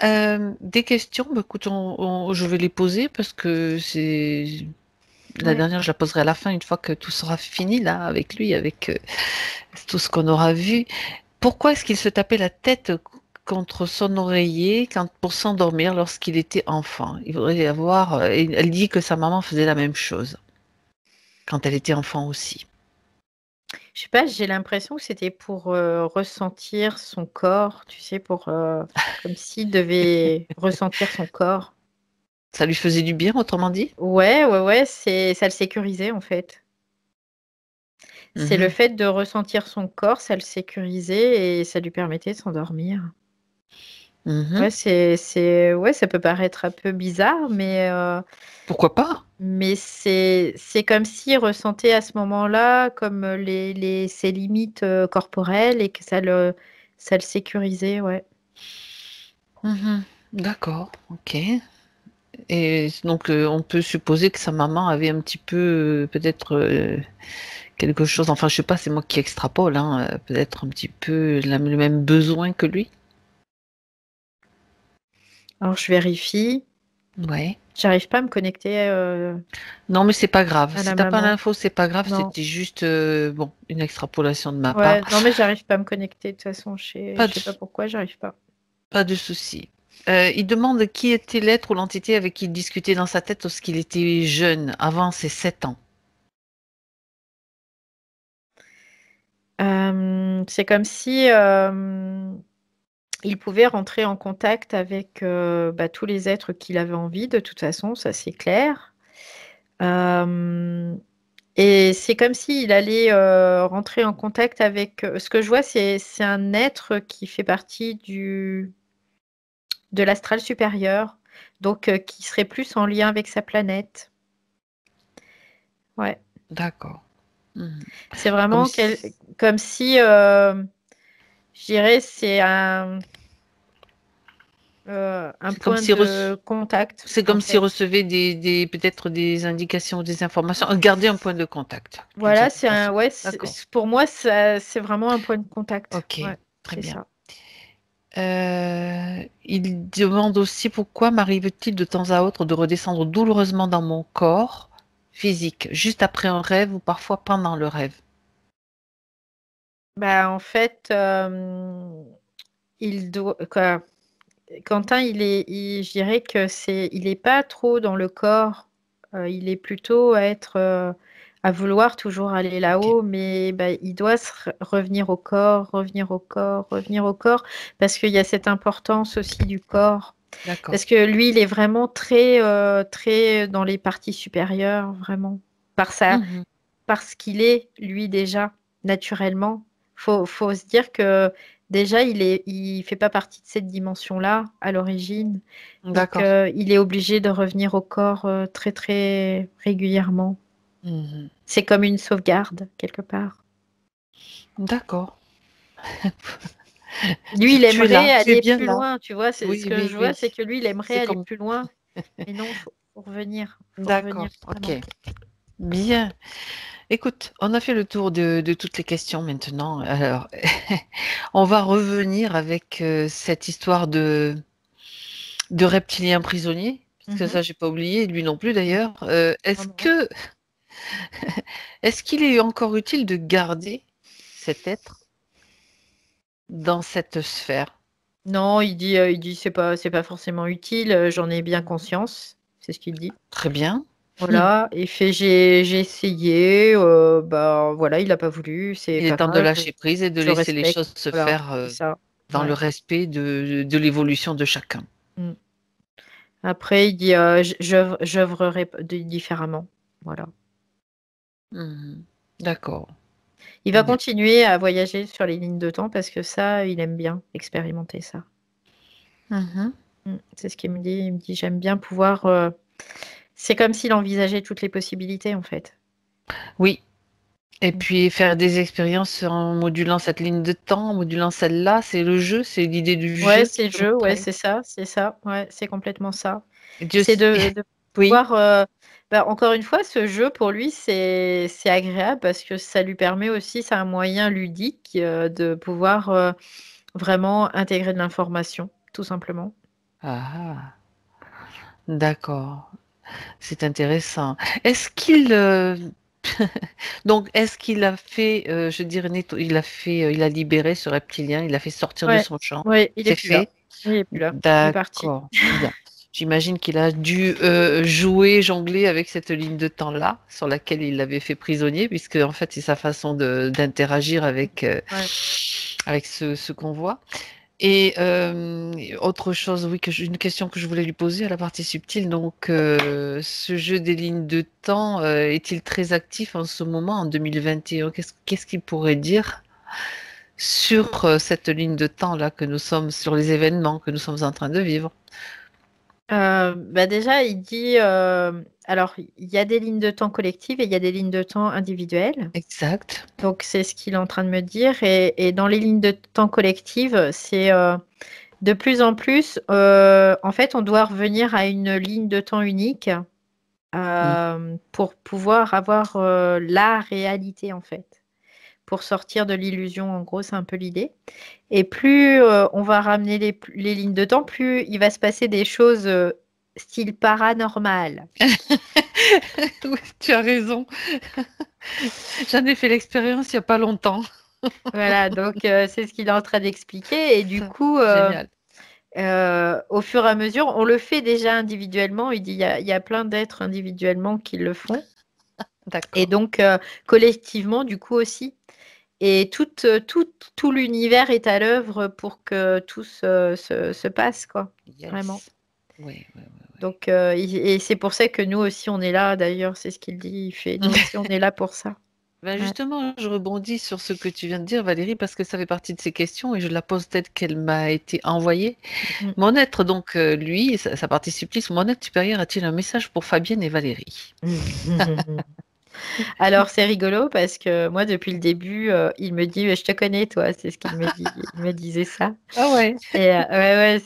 Des questions, bah, écoute, je vais les poser parce que c'est la Ouais. dernière, je la poserai à la fin une fois que tout sera fini là avec lui, avec tout ce qu'on aura vu. Pourquoi est-ce qu'il se tapait la tête contre son oreiller pour s'endormir lorsqu'il était enfant? Il voudrait y avoir. Elle dit que sa maman faisait la même chose quand elle était enfant aussi. Je sais pas, j'ai l'impression que c'était pour ressentir son corps, tu sais, comme s'il devait ressentir son corps. Ça lui faisait du bien, autrement dit? Ouais, ouais, ouais, ça le sécurisait en fait. C'est le Mhm. fait de ressentir son corps, ça le sécurisait et ça lui permettait de s'endormir. Mhm. Ouais, ouais, ça peut paraître un peu bizarre, Pourquoi pas? mais c'est comme s'il ressentait à ce moment-là comme ses limites corporelles et que ça le sécurisait, ouais. Mhm. D'accord, ok. Et donc, on peut supposer que sa maman avait un petit peu, peut-être, quelque chose, enfin, je sais pas, c'est moi qui extrapole, hein, peut-être un petit peu le même besoin que lui. Alors je vérifie. Ouais. J'arrive pas à me connecter Non, mais c'est pas grave. à Si la t'as pas maman. l'info, c'est pas grave. Non. C'était juste, bon, une extrapolation de ma part. Ouais, non, mais j'arrive pas à me connecter. De toute façon, Pas je de, sais pas pourquoi, j'arrive pas. pas de souci. Il demande qui était l'être ou l'entité avec qui il discutait dans sa tête lorsqu'il était jeune, avant ses 7 ans. C'est comme si il pouvait rentrer en contact avec tous les êtres qu'il avait envie, de toute façon, ça c'est clair. Euh, et c'est comme s'il allait rentrer en contact avec. Ce que je vois, c'est un être qui fait partie de l'astral supérieur, donc qui serait plus en lien avec sa planète. Ouais. D'accord. Mhm. C'est Comme vraiment si, comme si, je dirais, c'est un c'est comme point s'il de contact, c'est en comme s'il fait. recevait peut-être des indications ou des informations. Garder un point de contact, d'une Voilà, certaine façon. ouais, D'accord. pour moi, c'est vraiment un point de contact. Ok, Ouais, très c'est bien. ça. Il demande aussi pourquoi m'arrive-t-il de temps à autre de redescendre douloureusement dans mon corps physique, juste après un rêve ou parfois pendant le rêve. Bah, en fait, quoi, Quentin, je dirais que il est pas trop dans le corps. Il est plutôt à vouloir toujours aller Ok, là-haut, mais bah, il doit revenir au corps, revenir au corps, revenir au corps, parce qu'il y a cette importance aussi du corps. d'accord. Parce que lui, il est vraiment très, très dans les parties supérieures, vraiment, Mhm, parce qu'il est, lui, déjà, naturellement. Faut se dire que déjà, il fait pas partie de cette dimension-là à l'origine. Donc, d'accord. il est obligé de revenir au corps très, très régulièrement. Mhm, C'est comme une sauvegarde, quelque part. d'accord. Lui, il Tu es aimerait là, tu es aller bien plus là. loin, tu vois. Ce Oui, que oui, je vois, oui. c'est que lui, il aimerait C'est aller comme. plus loin. Mais non, faut revenir. Faut D'accord, revenir, ok. vraiment. Bien. Écoute, on a fait le tour de toutes les questions maintenant. Alors, on va revenir avec cette histoire de reptilien prisonnier, parce que Mhm. ça, j'ai pas oublié, lui non plus Non, d'ailleurs. non, non. Est-ce qu'il est encore utile de garder cet être dans cette sphère? Non, il dit c'est pas forcément utile, j'en ai bien conscience, c'est ce qu'il dit. Très bien. Hmm. Voilà, il fait j'ai essayé, bah voilà, il a pas voulu, c'est Il est pas temps de grave, lâcher prise et de je laisser les respecte. choses se Voilà, faire c'est ça. dans le Ouais. respect de l'évolution de chacun. Mm. Après, il dit j'œuvrerai différemment. Voilà. Mhm. D'accord. Il va Bien. continuer à voyager sur les lignes de temps parce que ça, il aime bien expérimenter ça. Mhm. C'est ce qu'il me dit. Il me dit, j'aime bien pouvoir. C'est comme s'il envisageait toutes les possibilités, en fait. Oui. Et Mm. puis faire des expériences en modulant cette ligne de temps, en modulant celle-là, c'est le jeu, c'est l'idée du Ouais, jeu c'est qui le te jeu, ouais, montrait. c'est ça, c'est ça. Ouais, c'est complètement ça. Et Dieu C'est sait. de Oui. pouvoir. Encore une fois, ce jeu, pour lui, c'est agréable parce que ça lui permet aussi, c'est un moyen ludique de pouvoir vraiment intégrer de l'information, tout simplement. Ah, d'accord. C'est intéressant. Est-ce qu'il donc est-ce qu'il a fait, je dirais, il a libéré ce reptilien, il l'a fait sortir de Ouais, son champ. ouais, il est C'est plus là. fait. Il est plus là. Il est parti. D'accord. Bien. J'imagine qu'il a dû jouer, jongler avec cette ligne de temps-là, sur laquelle il l'avait fait prisonnier, puisque en fait c'est sa façon d'interagir Ouais. avec ce qu'on voit. Et autre chose, oui, une question que je voulais lui poser à la partie subtile. Donc, ce jeu des lignes de temps est-il très actif en ce moment, en 2021? Qu'est-ce qu'il pourrait dire sur cette ligne de temps-là que nous sommes, sur les événements que nous sommes en train de vivre? Déjà, il dit, alors, il y a des lignes de temps collectives et il y a des lignes de temps individuelles. Exact. Donc, c'est ce qu'il est en train de me dire. Et dans les lignes de temps collectives, c'est de plus en plus, en fait, on doit revenir à une ligne de temps unique Mm. pour pouvoir avoir la réalité, en fait. Pour sortir de l'illusion, en gros, c'est un peu l'idée. Et plus on va ramener les lignes de temps, plus il va se passer des choses style paranormal. Oui, tu as raison. J'en ai fait l'expérience il n'y a pas longtemps. Voilà, donc c'est ce qu'il est en train d'expliquer. Et du coup, Génial. au fur et à mesure, on le fait déjà individuellement. Il dit il y a plein d'êtres individuellement qui le font. Et D'accord. donc, collectivement, du coup aussi. Et tout l'univers est à l'œuvre pour que tout se passe, quoi. Vraiment. Yes. Oui, oui, oui, oui. Donc, et c'est pour ça que nous aussi, on est là, d'ailleurs, c'est ce qu'il dit, il fait, nous aussi, on est là pour ça. Ben Ouais. justement, je rebondis sur ce que tu viens de dire, Valérie, parce que ça fait partie de ces questions et je la pose telle qu'elle m'a été envoyée. Mm. Mon être, donc, lui, sa partie subtile, mon être supérieur a-t-il un message pour Fabienne et Valérie? Alors, c'est rigolo parce que moi, depuis le début, il me dit, je te connais, toi, c'est ce qu'il me dit. Il me disait ça. Ah ouais. Et ouais, ouais,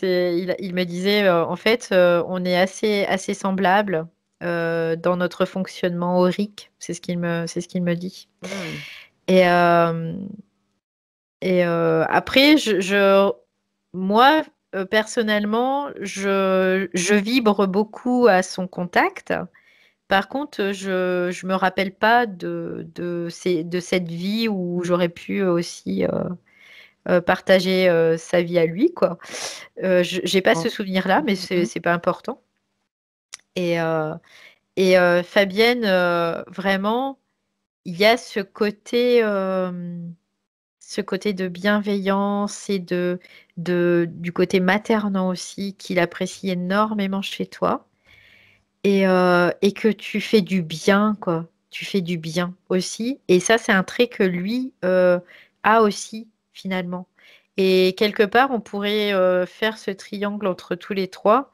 il me disait, en fait, on est assez semblables dans notre fonctionnement aurique. C'est ce qu'il me dit. Hmm. Et, après, moi, personnellement, je vibre beaucoup à son contact. Par contre, je me rappelle pas de cette vie où j'aurais pu aussi partager sa vie à lui, quoi. J'ai pas ce Oh. souvenir-là, mais c'est Mhm. c'est pas important. Et, Fabienne, vraiment, il y a ce côté de bienveillance et du côté maternant aussi qu'il apprécie énormément chez toi. Et que tu fais du bien, quoi. Tu fais du bien aussi. Et ça, c'est un trait que lui a aussi, finalement. Et quelque part, on pourrait faire ce triangle entre tous les trois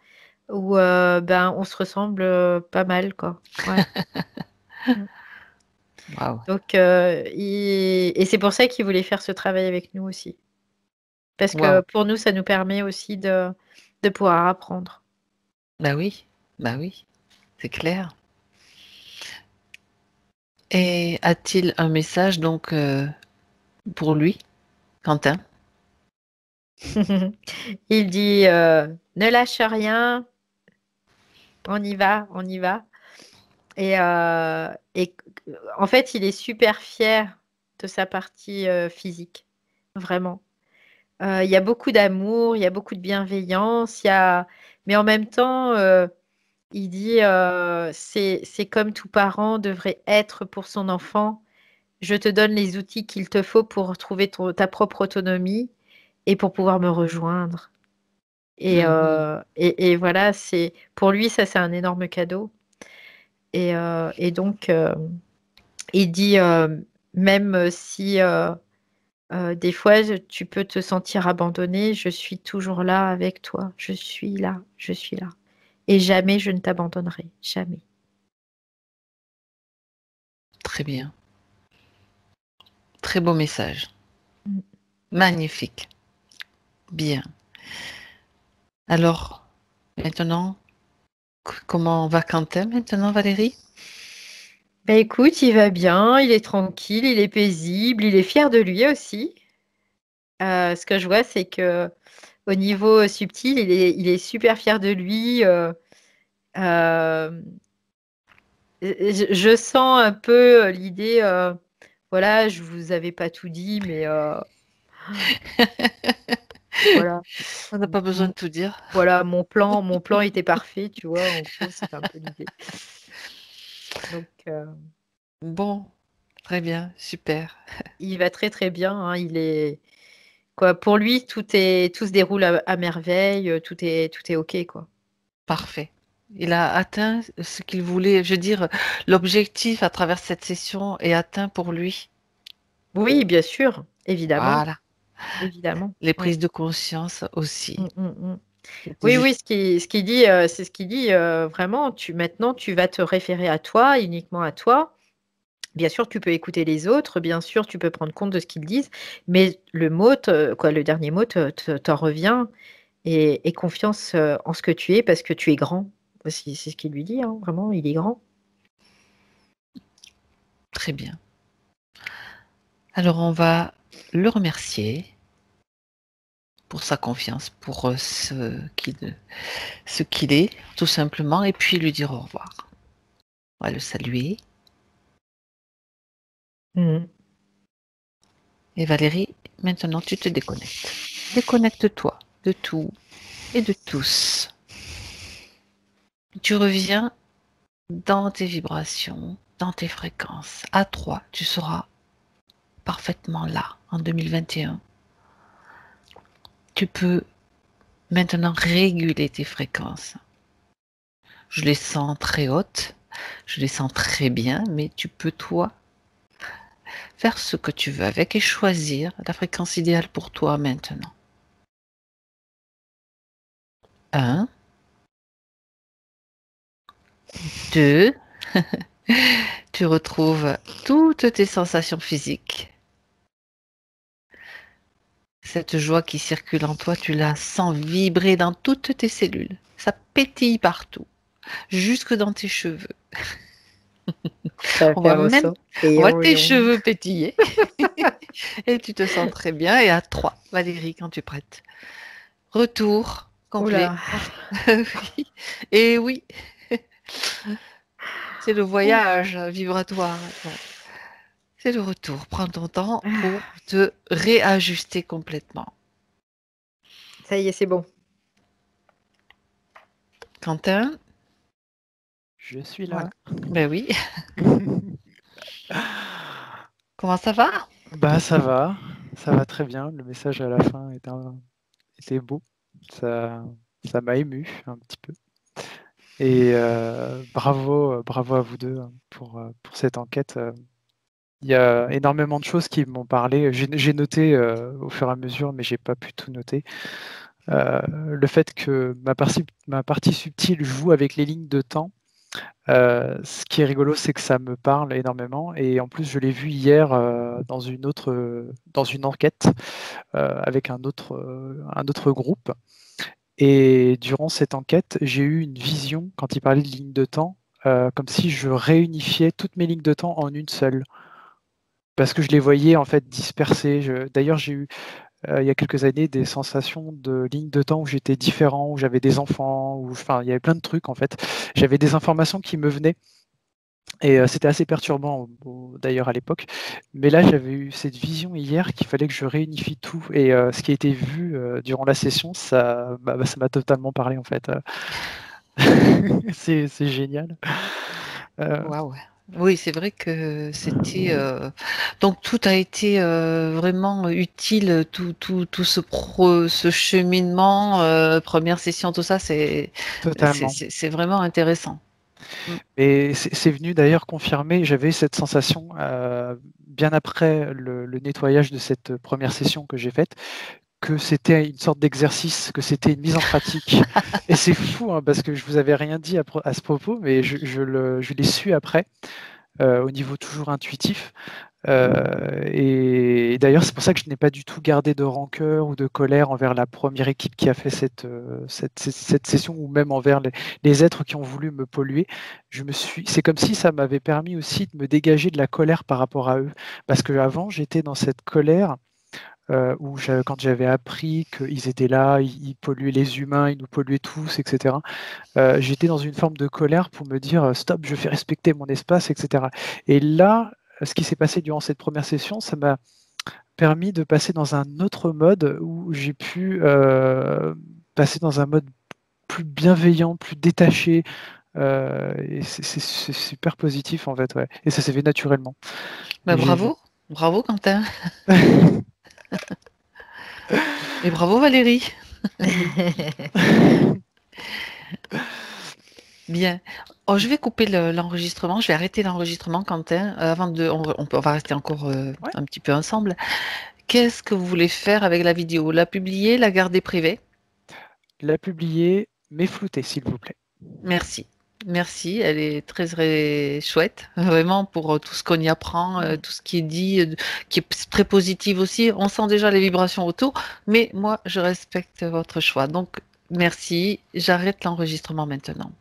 où ben, on se ressemble pas mal, quoi. Ouais. Mm. Waouh. Donc, et c'est pour ça qu'il voulait faire ce travail avec nous aussi. Parce que Waouh. pour nous, ça nous permet aussi de pouvoir apprendre. Bah oui. Bah oui. C'est clair. Et a-t-il un message, donc, pour lui, Quentin? Il dit ne lâche rien, on y va, on y va. Et en fait, il est super fier de sa partie physique, vraiment. Il y a beaucoup d'amour, il y a beaucoup de bienveillance, mais en même temps, il dit c'est comme tout parent devrait être pour son enfant. Je te donne les outils qu'il te faut pour trouver ta propre autonomie et pour pouvoir me rejoindre. Mhm. Et voilà, pour lui, ça, c'est un énorme cadeau. Et donc, Il dit même si des fois tu peux te sentir abandonné, je suis toujours là avec toi. Je suis là, je suis là. Et jamais je ne t'abandonnerai, jamais. Très bien. Très beau message. Mm. Magnifique. Bien. Alors, maintenant, comment va Quentin maintenant, Valérie? Ben écoute, il va bien, il est tranquille, il est paisible, il est fier de lui aussi. Ce que je vois, c'est que au niveau subtil, il est super fier de lui. Euh, je sens un peu l'idée, voilà, je vous avais pas tout dit, mais voilà, On n'a pas besoin de tout dire. voilà, mon plan était parfait, tu vois. En gros, c'est un peu l'idée. Donc, Bon, très bien, super. il va très très bien, hein, il est quoi, pour lui, tout se déroule à merveille, tout est OK, quoi. Parfait. Il a atteint ce qu'il voulait. Je veux dire, l'objectif à travers cette session est atteint pour lui. Oui, bien sûr, évidemment, Voilà. évidemment. Les Ouais. prises de conscience Mm, aussi. mm, mm. C'était Oui, juste. oui, ce qu'il dit, c'est ce qu'il dit vraiment. Maintenant, tu vas te référer à toi, uniquement à toi. Bien sûr, tu peux écouter les autres, bien sûr, tu peux prendre compte de ce qu'ils disent, mais le dernier mot t'en revient et confiance en ce que tu es parce que tu es grand. C'est ce qu'il lui dit, hein, vraiment, il est grand. Très bien. Alors, on va le remercier pour sa confiance, pour ce qu'il est, tout simplement, et puis lui dire au revoir. On va le saluer. Mhm. Et Valérie, maintenant, tu te déconnectes. Déconnecte-toi de tout et de tous. Tu reviens dans tes vibrations, dans tes fréquences. À 3, tu seras parfaitement là en 2021. Tu peux maintenant réguler tes fréquences. Je les sens très hautes, je les sens très bien, mais tu peux toi faire ce que tu veux avec et choisir la fréquence idéale pour toi maintenant. 1, 2, tu retrouves toutes tes sensations physiques. Cette joie qui circule en toi, tu la sens vibrer dans toutes tes cellules. Ça pétille partout, jusque dans tes cheveux. Ça On fait voit un même, saut. on Et voit oh, tes et oh. cheveux pétiller. Et tu te sens très bien. Et à 3, Valérie, quand tu es prête. Retour complet. Oula. Oui. Et oui, c'est le voyage vibratoire. C'est le retour. Prends ton temps pour te réajuster complètement. Ça y est, c'est bon. Quentin, Je suis voilà. là. Ben oui. Comment ça va? Bah ça va très bien. Le message à la fin était beau. Ça, ça m'a ému un petit peu. Et bravo à vous deux hein, pour cette enquête. Il y a énormément de choses qui m'ont parlé. J'ai noté au fur et à mesure, mais j'ai pas pu tout noter. Le fait que ma partie subtile joue avec les lignes de temps. Ce qui est rigolo, c'est que ça me parle énormément et en plus je l'ai vu hier, dans une enquête, avec un autre groupe et durant cette enquête, j'ai eu une vision quand il parlait de lignes de temps, comme si je réunifiais toutes mes lignes de temps en une seule. Parce que je les voyais en fait dispersées. D'ailleurs, j'ai eu, il y a quelques années, des sensations de lignes de temps où j'étais différent, où j'avais des enfants, enfin, il y avait plein de trucs en fait. J'avais des informations qui me venaient et c'était assez perturbant d'ailleurs à l'époque. Mais là, j'avais eu cette vision hier qu'il fallait que je réunifie tout et ce qui a été vu, durant la session, ça m'a totalement parlé en fait, c'est génial. Waouh. Oui, c'est vrai que c'était. Donc tout a été vraiment utile, tout ce cheminement, première session, tout ça, Totalement. c'est vraiment intéressant. Mm. Et c'est venu d'ailleurs confirmer, j'avais cette sensation bien après le nettoyage de cette première session que j'ai faite, que c'était une sorte d'exercice, que c'était une mise en pratique. Et c'est fou, hein, parce que je vous avais rien dit à ce propos, mais je l'ai su après, au niveau toujours intuitif. Et d'ailleurs, c'est pour ça que je n'ai pas du tout gardé de rancœur ou de colère envers la première équipe qui a fait cette session, ou même envers les êtres qui ont voulu me polluer. C'est comme si ça m'avait permis aussi de me dégager de la colère par rapport à eux. Parce qu'avant, j'étais dans cette colère où quand j'avais appris qu'ils étaient là, ils polluaient les humains, ils nous polluaient tous, etc. J'étais dans une forme de colère pour me dire stop, je fais respecter mon espace, etc. Et là, ce qui s'est passé durant cette première session, ça m'a permis de passer dans un autre mode où j'ai pu passer dans un mode plus bienveillant, plus détaché. Et c'est super positif en fait, ouais. Et ça s'est fait naturellement. Bah, Et bravo, bravo Quentin. Et bravo Valérie. Bien. Oh, je vais couper l'enregistrement. Je vais arrêter l'enregistrement, Quentin. Avant de, on va rester encore Ouais. un petit peu ensemble. Qu'est-ce que vous voulez faire avec la vidéo? La publier, la garder privée? La publier, mais floutée, s'il vous plaît. Merci. Merci, elle est très, très chouette, vraiment, pour tout ce qu'on y apprend, tout ce qui est dit, qui est très positif aussi. On sent déjà les vibrations autour, mais moi, je respecte votre choix. Donc, merci. J'arrête l'enregistrement maintenant.